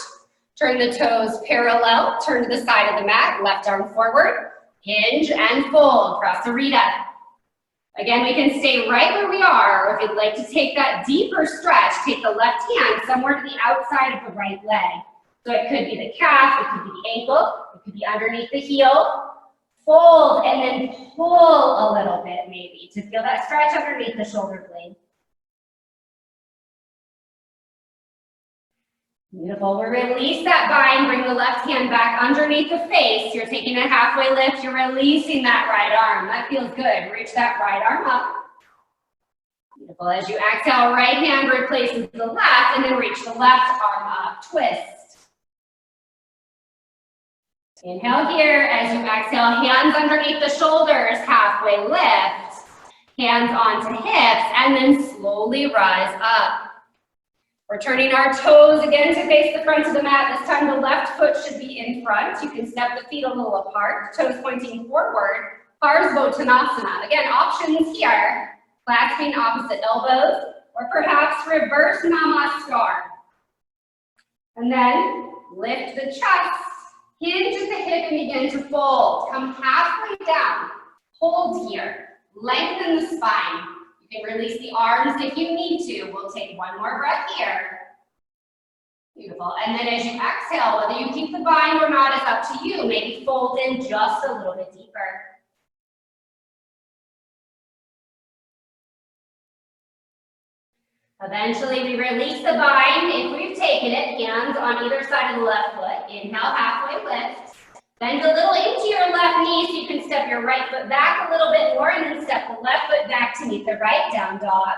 Turn the toes parallel, turn to the side of the mat, left arm forward, hinge and fold, Prasarita. Again, we can stay right where we are, or if you'd like to take that deeper stretch, take the left hand somewhere to the outside of the right leg. So it could be the calf, it could be the ankle, it could be underneath the heel. Fold and then pull a little bit maybe to feel that stretch underneath the shoulder blade. Beautiful. We'll release that bind, bring the left hand back underneath the face. You're taking a halfway lift, you're releasing that right arm. That feels good. Reach that right arm up. Beautiful. As you exhale, right hand replaces the left, and then reach the left arm up. Twist. Inhale here. As you exhale, hands underneath the shoulders, halfway lift. Hands onto hips, and then slowly rise up. We're turning our toes again to face the front of the mat. This time the left foot should be in front. You can step the feet a little apart, toes pointing forward. Parsvottanasana. Again, options here. Clasping opposite elbows, or perhaps reverse namaskar. And then lift the chest, hinge at the hip and begin to fold. Come halfway down. Hold here. Lengthen the spine. You can release the arms if you need to. We'll take one more breath here. Beautiful. And then as you exhale, whether you keep the bind or not is up to you. Maybe fold in just a little bit deeper. Eventually, we release the bind. If we've taken it, hands on either side of the left foot. Inhale, halfway lift. Bend a little into your left knee so you can step your right foot back a little bit more and then step the left foot back to meet the right down dog.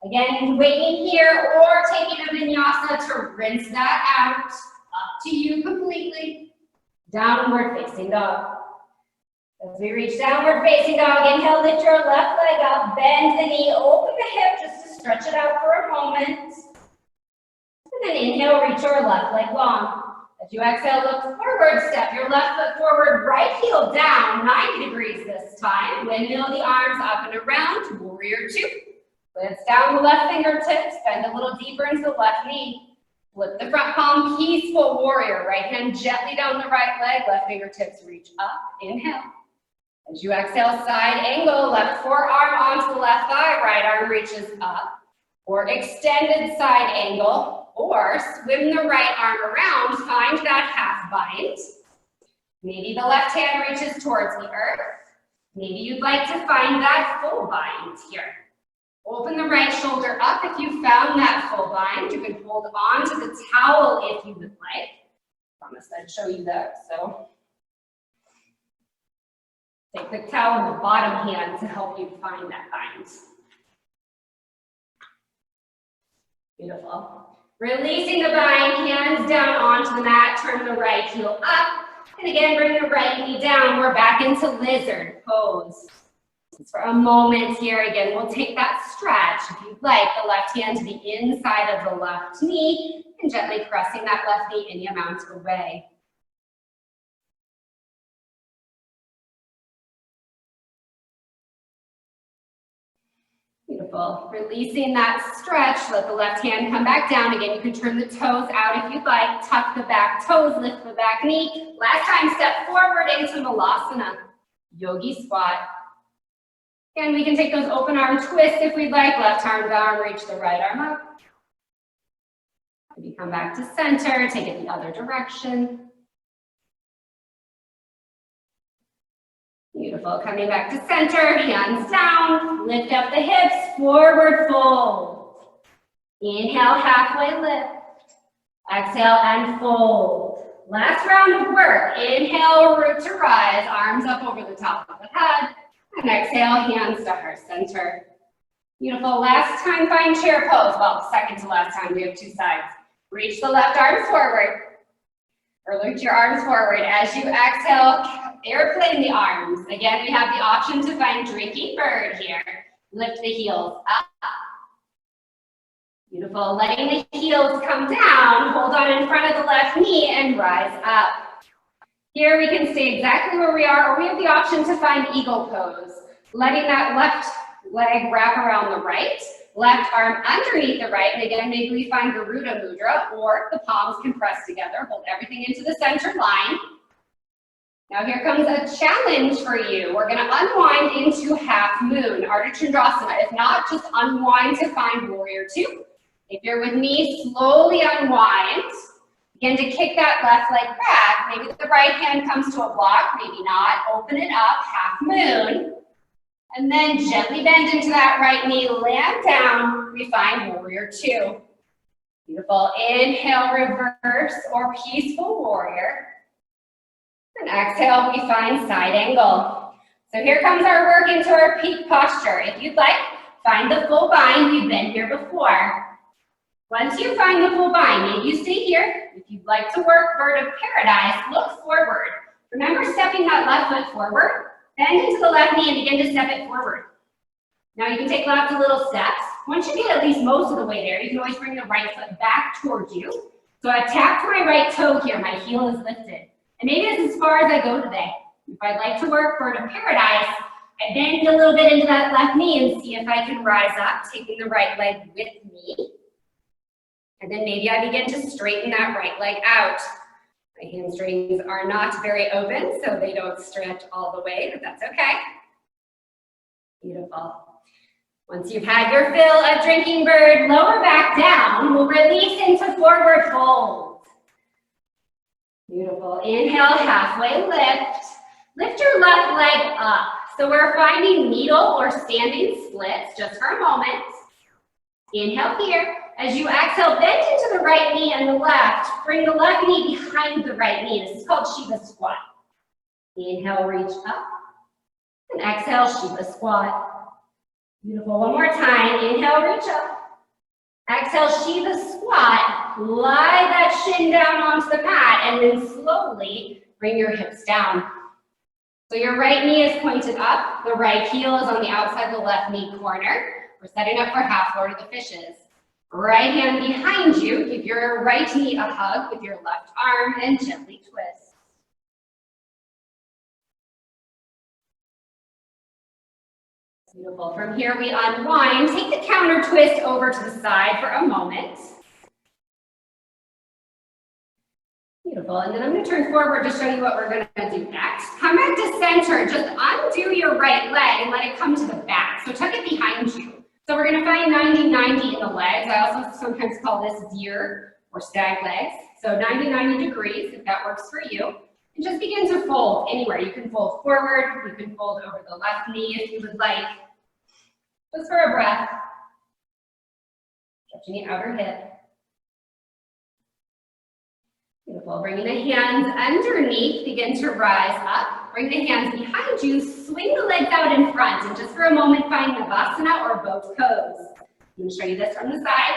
Again, waiting here or taking a vinyasa to rinse that out. Up to you completely. Downward facing dog. As we reach downward facing dog, inhale, lift your left leg up, bend the knee, open the hip just to stretch it out for a moment. And then inhale, reach your left leg long. As you exhale, look forward, step your left foot forward, right heel down, 90 degrees this time. Windmill the arms up and around, warrior two. Lift down the left fingertips, bend a little deeper into the left knee. Flip the front palm, peaceful warrior. Right hand gently down the right leg, left fingertips reach up, inhale. As you exhale, side angle, left forearm onto the left thigh, right arm reaches up. Or extended side angle, or swim the right arm around, find that half bind. Maybe the left hand reaches towards the earth. Maybe you'd like to find that full bind here. Open the right shoulder up if you found that full bind. You can hold on to the towel if you would like. I promised I'd show you that, so. Take the towel in the bottom hand to help you find that bind. Beautiful. Releasing the bind, hands down onto the mat, turn the right heel up, and again, bring the right knee down. We're back into lizard pose. Just for a moment here, again, we'll take that stretch. If you'd like, the left hand to the inside of the left knee, and gently pressing that left knee any amount away. Beautiful. Releasing that stretch, let the left hand come back down. Again, you can turn the toes out if you'd like. Tuck the back toes, lift the back knee. Last time, step forward into Malasana, yogi squat. Again, we can take those open arm twists if we'd like. Left arm down, reach the right arm up. Maybe come back to center, take it the other direction. Beautiful, coming back to center, hands down, lift up the hips, forward fold. Inhale, halfway lift. Exhale and fold. Last round of work. Inhale, root to rise, arms up over the top of the head. And exhale, hands to heart center. Beautiful, last time find chair pose. Well, second to last time, we have two sides. Reach the left arms forward. Or lift your arms forward. As you exhale, airplane the arms. Again, we have the option to find drinking bird here. Lift the heels up. Beautiful. Letting the heels come down. Hold on in front of the left knee and rise up. Here we can stay exactly where we are, or we have the option to find eagle pose. Letting that left leg wrap around the right. Left arm underneath the right, and again, maybe we find Garuda mudra, or the palms can press together. Hold everything into the center line. Now here comes a challenge for you. We're gonna unwind into half moon, Ardha Chandrasana. If not, just unwind to find warrior two. If you're with me, slowly unwind. Begin to kick that left leg back. Maybe the right hand comes to a block, maybe not. Open it up, half moon. And then gently bend into that right knee, land down, we find warrior two. Beautiful, inhale, reverse or peaceful warrior. And exhale, we find side angle. So here comes our work into our peak posture. If you'd like, find the full bind, we've been here before. Once you find the full bind, maybe you stay here. If you'd like to work bird of paradise, look forward. Remember stepping that left foot forward. Bend into the left knee and begin to step it forward. Now you can take lots of little steps. Once you get at least most of the way there, you can always bring the right foot back towards you. So I've tapped my right toe here, my heel is lifted. And maybe this is as far as I go today. If I'd like to work bird of paradise, I bend a little bit into that left knee and see if I can rise up, taking the right leg with me. And then maybe I begin to straighten that right leg out. My hamstrings are not very open, so they don't stretch all the way, but that's okay. Beautiful. Once you've had your fill of drinking bird, lower back down. We'll release into forward fold. Beautiful. Inhale, halfway lift. Lift your left leg up. So we're finding needle or standing splits just for a moment. Inhale here. As you exhale, bend into the right knee and the left. Bring the left knee behind the right knee. This is called Shiva squat. Inhale, reach up. And exhale, Shiva squat. Beautiful. One more time. Inhale, reach up. Exhale, Shiva squat. Lie that shin down onto the mat and then slowly bring your hips down. So your right knee is pointed up. The right heel is on the outside of the left knee corner. We're setting up for half Lord of the Fishes. Right hand behind you, give your right knee a hug with your left arm and gently twist. Beautiful. From here we unwind. Take the counter twist over to the side for a moment. Beautiful. And then I'm going to turn forward to show you what we're going to do next. Come back to center. Just undo your right leg and let it come to the back. So tuck it behind you. So we're going to find 90-90 in the legs. I also sometimes call this deer or stag legs. So 90-90 degrees, if that works for you. And just begin to fold anywhere. You can fold forward. You can fold over the left knee if you would like. Just for a breath. Stretching the outer hip. Beautiful. Bringing the hands underneath. Begin to rise up. Bring the hands behind you, swing the legs out in front, and just for a moment find Navasana or boat pose. I'm going to show you this from the side.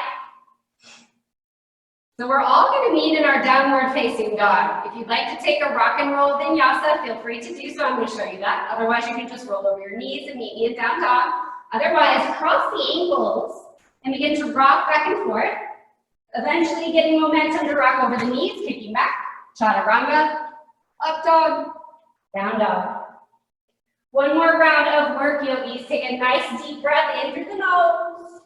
So we're all going to meet in our downward facing dog. If you'd like to take a rock and roll vinyasa, feel free to do so. I'm going to show you that. Otherwise, you can just roll over your knees and meet me in down dog. Otherwise, cross the ankles and begin to rock back and forth. Eventually getting momentum to rock over the knees, kicking back. Chaturanga, up dog, down dog. One more round of work, yogis. Take a nice deep breath in through the nose.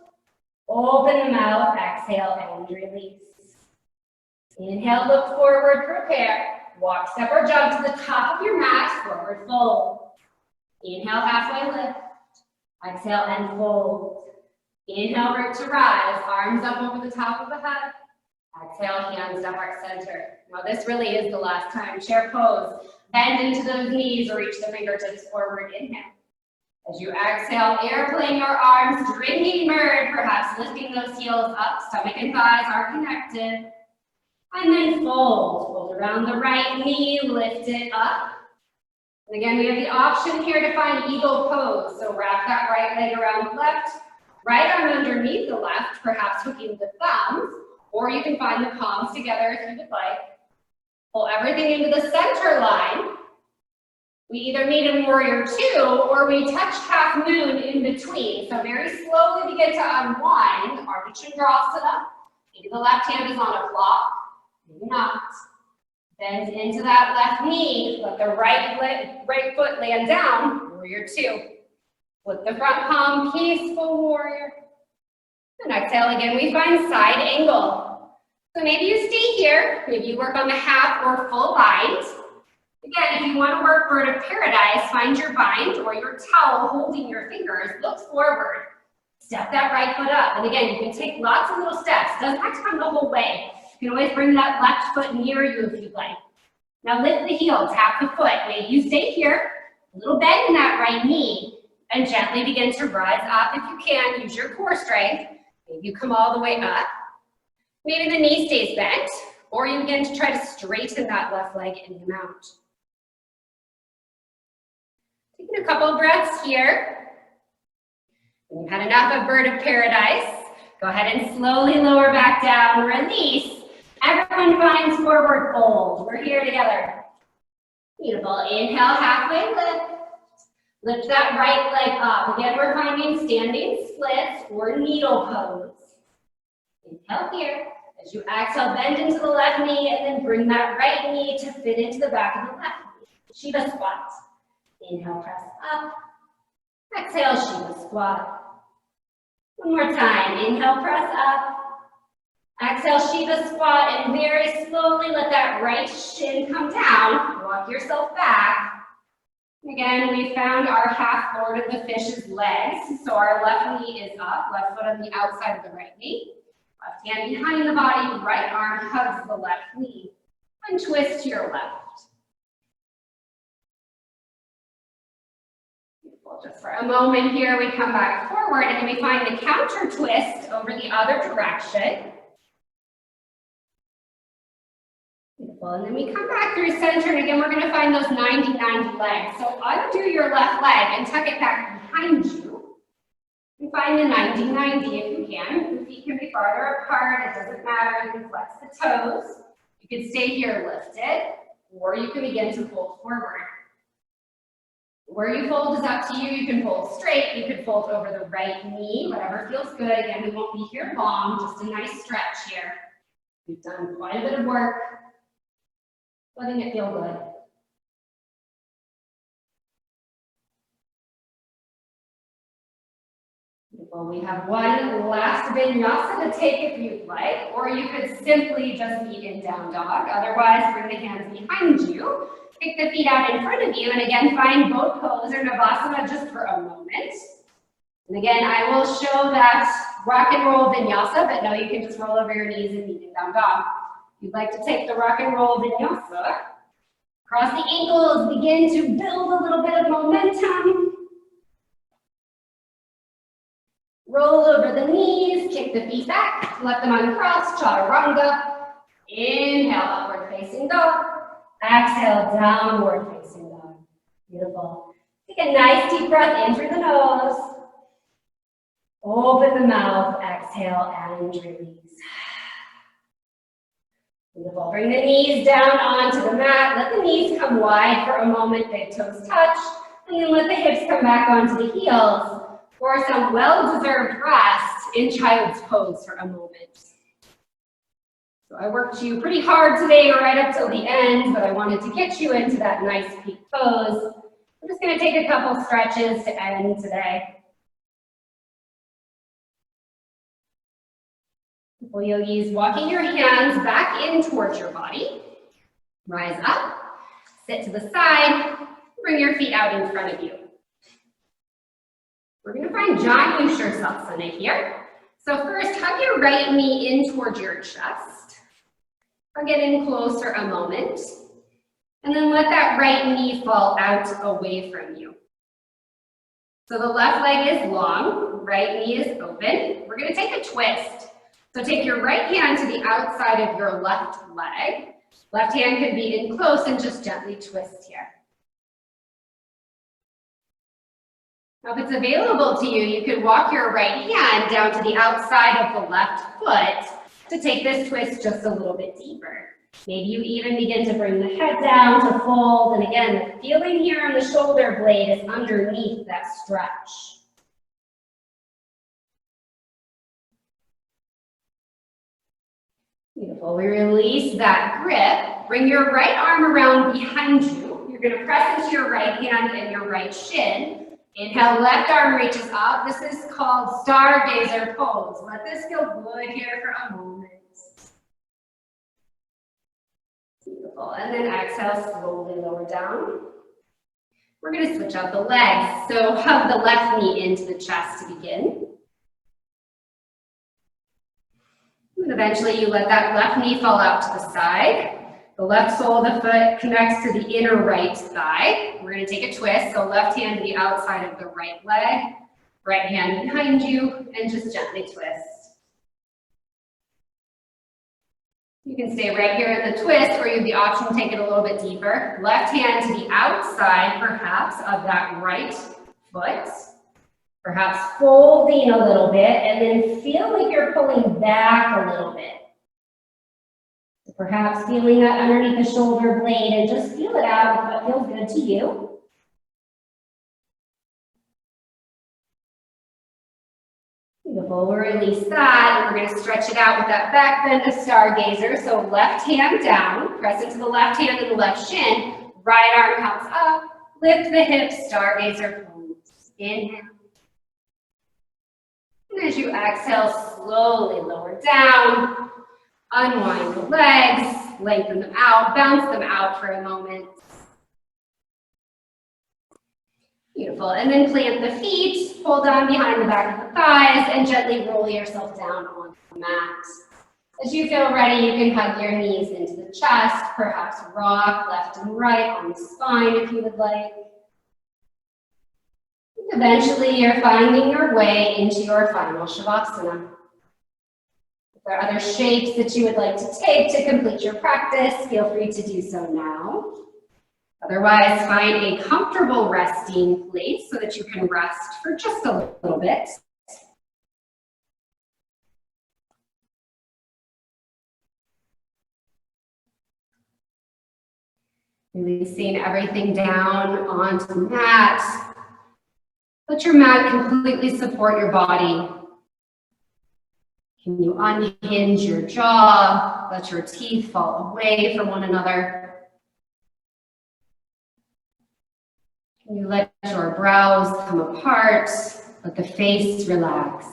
Open the mouth, exhale, and release. Inhale, look forward, prepare. Walk, step, or jump to the top of your mat, forward fold. Inhale, halfway lift. Exhale and fold. Inhale, root to rise, arms up over the top of the head. Exhale, hands to heart center. Now this really is the last time. Chair pose. Bend into those knees or reach the fingertips forward. Inhale. As you exhale, airplane your arms, drinking bird, perhaps lifting those heels up. Stomach and thighs are connected. And then fold. Fold around the right knee, lift it up. And again, we have the option here to find eagle pose. So wrap that right leg around the left, right arm underneath the left, perhaps hooking the thumbs, or you can find the palms together if you would like. Pull everything into the center line. We either meet in warrior two or we touch half moon in between. So very slowly begin to unwind. Ardha Chandrasana. Maybe the left hand is on a block, maybe not. Bend into that left knee. Let the right foot land down. Warrior two. Flip the front palm, peaceful warrior. And exhale again, we find side angle. So maybe you stay here. Maybe you work on the half or full bind. Again, if you want to work bird of paradise, find your bind or your towel holding your fingers. Look forward. Step that right foot up. And again, you can take lots of little steps. Doesn't have to come the whole way. You can always bring that left foot near you if you'd like. Now lift the heel, tap the foot. Maybe you stay here. A little bend in that right knee. And gently begin to rise up if you can. Use your core strength. Maybe you come all the way up. Maybe the knee stays bent. Or you begin to try to straighten that left leg and come out. Taking a couple of breaths here. When you've had enough of bird of paradise, go ahead and slowly lower back down. Release. Everyone finds forward fold. We're here together. Beautiful. Inhale, halfway lift. Lift that right leg up. Again, we're finding standing splits or needle pose. Inhale here. As you exhale, bend into the left knee and then bring that right knee to fit into the back of the left knee. Shiva squat. Inhale, press up. Exhale, Shiva squat. One more time. Inhale, press up. Exhale, Shiva squat, and very slowly let that right shin come down. Walk yourself back. Again, we found our half forward of the fish's legs. So our left knee is up, left foot on the outside of the right knee. Left hand behind the body, right arm hugs the left knee. And twist to your left. Beautiful. Just for a moment here, we come back forward and then we find the counter twist over the other direction. Beautiful. And then we come back through center, and again, we're going to find those 90-90 legs. So undo your left leg and tuck it back behind you. And find the 90-90 if you can. The feet can be farther apart. It doesn't matter. You can flex the toes. You can stay here lifted, or you can begin to fold forward. Where you fold is up to you. You can fold straight. You can fold over the right knee, whatever feels good. Again, we won't be here long. Just a nice stretch here. We've done quite a bit of work. Letting it feel good. Well, we have one last vinyasa to take if you'd like, or you could simply just meet in down dog. Otherwise, bring the hands behind you. Kick the feet out in front of you, and again, find boat pose or navasana just for a moment. And again, I will show that rock and roll vinyasa, but no, you can just roll over your knees and meet in down dog. If you'd like to take the rock and roll vinyasa, cross the ankles, begin to build a little bit of momentum. Roll over the knees, kick the feet back, let them uncross, chaturanga. Inhale, upward facing dog. Exhale, downward facing dog. Beautiful. Take a nice deep breath in through the nose. Open the mouth, exhale, and release. Beautiful. Bring the knees down onto the mat. Let the knees come wide for a moment. Big toes touch. And then let the hips come back onto the heels for some well-deserved rest in child's pose for a moment. So I worked you pretty hard today right up till the end, but I wanted to get you into that nice peak pose. I'm just going to take a couple stretches to end today. Well, yogis, walking your hands back in towards your body. Rise up, sit to the side, bring your feet out in front of you. We're going to find Janu Shirsasana here. So first, hug your right knee in towards your chest. Or get in closer a moment. And then let that right knee fall out away from you. So the left leg is long, right knee is open. We're going to take a twist. So take your right hand to the outside of your left leg. Left hand can be in close and just gently twist here. Now if it's available to you, you could walk your right hand down to the outside of the left foot to take this twist just a little bit deeper. Maybe you even begin to bring the head down to fold. And again, the feeling here on the shoulder blade is underneath that stretch. Beautiful. We release that grip. Bring your right arm around behind you. You're going to press into your right hand and your right shin. Inhale, left arm reaches up. This is called Stargazer pose. Let this feel good here for a moment. Beautiful. And then exhale, slowly lower down. We're going to switch out the legs. So hug the left knee into the chest to begin. And eventually you let that left knee fall out to the side. The left sole of the foot connects to the inner right thigh. We're going to take a twist. So left hand to the outside of the right leg, right hand behind you, and just gently twist. You can stay right here in the twist, or you have the option to take it a little bit deeper. Left hand to the outside, perhaps, of that right foot. Perhaps folding a little bit, and then feel like you're pulling back a little bit. So perhaps feeling that underneath the shoulder blade, and just feel it out with what feels good to you. Beautiful. We'll release that, and we're going to stretch it out with that back bend of Stargazer. So left hand down, press into the left hand and the left shin. Right arm comes up, lift the hips, Stargazer pose. Inhale. And as you exhale, slowly lower down, unwind the legs, lengthen them out, bounce them out for a moment. Beautiful. And then plant the feet, hold on behind the back of the thighs, and gently roll yourself down onto the mat. As you feel ready, you can hug your knees into the chest, perhaps rock left and right on the spine if you would like. Eventually, you're finding your way into your final Shavasana. If there are other shapes that you would like to take to complete your practice, feel free to do so now. Otherwise, find a comfortable resting place so that you can rest for just a little bit. Releasing everything down onto the mat. Let your mat completely support your body. Can you unhinge your jaw? Let your teeth fall away from one another. Can you let your brows come apart? Let the face relax.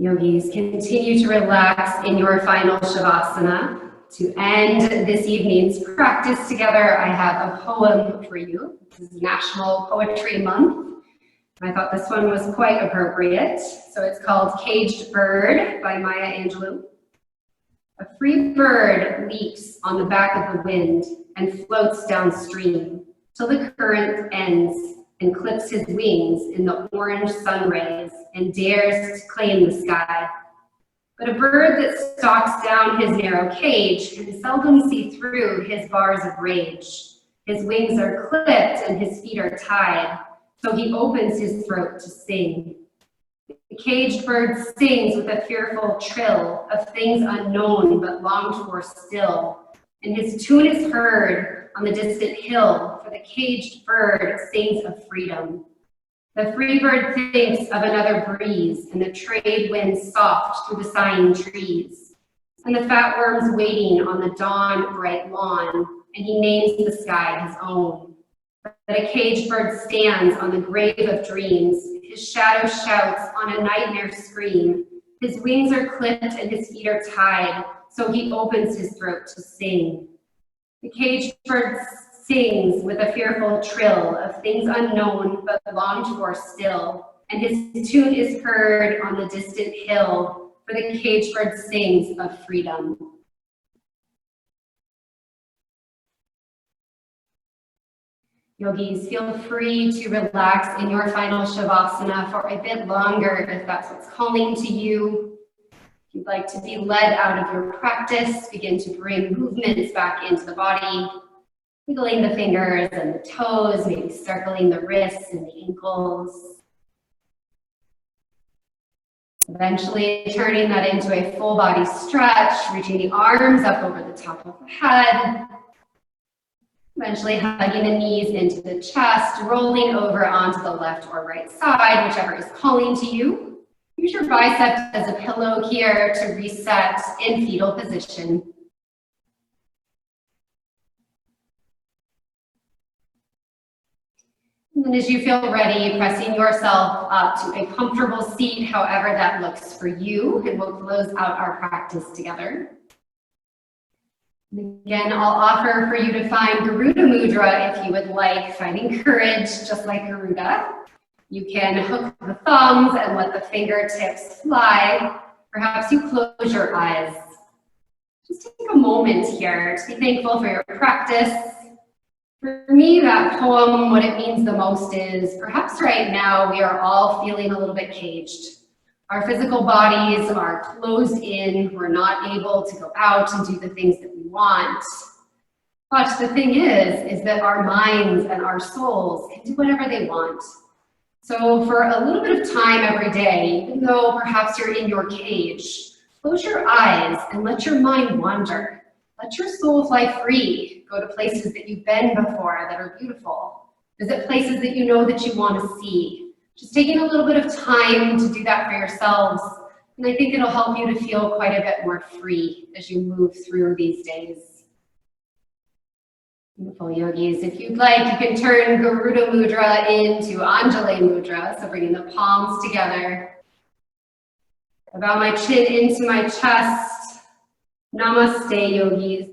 Yogis, continue to relax in your final Shavasana. To end this evening's practice together, I have a poem for you. This is National Poetry Month. I thought this one was quite appropriate. So it's called Caged Bird by Maya Angelou. A free bird leaps on the back of the wind and floats downstream till the current ends and clips his wings in the orange sun rays and dares to claim the sky. But a bird that stalks down his narrow cage can seldom see through his bars of rage. His wings are clipped and his feet are tied, so he opens his throat to sing. The caged bird sings with a fearful trill of things unknown but longed for still, and his tune is heard on the distant hill, for the caged bird sings of freedom. The free bird thinks of another breeze, and the trade winds soft through the sighing trees, and the fat worms waiting on the dawn bright lawn, and he names the sky his own. That a caged bird stands on the grave of dreams, his shadow shouts on a nightmare scream, his wings are clipped and his feet are tied, so he opens his throat to sing. The caged bird sings with a fearful trill of things unknown but longed for still, and his tune is heard on the distant hill, for the caged bird sings of freedom. Yogis, feel free to relax in your final Shavasana for a bit longer if that's what's calling to you. If you'd like to be led out of your practice, begin to bring movements back into the body, wiggling the fingers and the toes, maybe circling the wrists and the ankles. Eventually turning that into a full body stretch, reaching the arms up over the top of the head. Eventually hugging the knees into the chest, rolling over onto the left or right side, whichever is calling to you. Use your biceps as a pillow here to reset in fetal position. And as you feel ready, pressing yourself up to a comfortable seat, however that looks for you, and we'll close out our practice together. Again, I'll offer for you to find Garuda Mudra if you would like, finding courage just like Garuda. You can hook the thumbs and let the fingertips fly. Perhaps you close your eyes. Just take a moment here to be thankful for your practice. For me, that poem, what it means the most is perhaps right now we are all feeling a little bit caged. Our physical bodies are closed in. We're not able to go out and do the things that we want. But the thing is that our minds and our souls can do whatever they want. So for a little bit of time every day, even though perhaps you're in your cage, close your eyes and let your mind wander. Let your soul fly free. Go to places that you've been before that are beautiful. Visit places that you know that you want to see. Just taking a little bit of time to do that for yourselves. And I think it'll help you to feel quite a bit more free as you move through these days. Beautiful yogis. If you'd like, you can turn Garuda Mudra into Anjali Mudra. So bringing the palms together. I bow my chin into my chest. Namaste, yogis.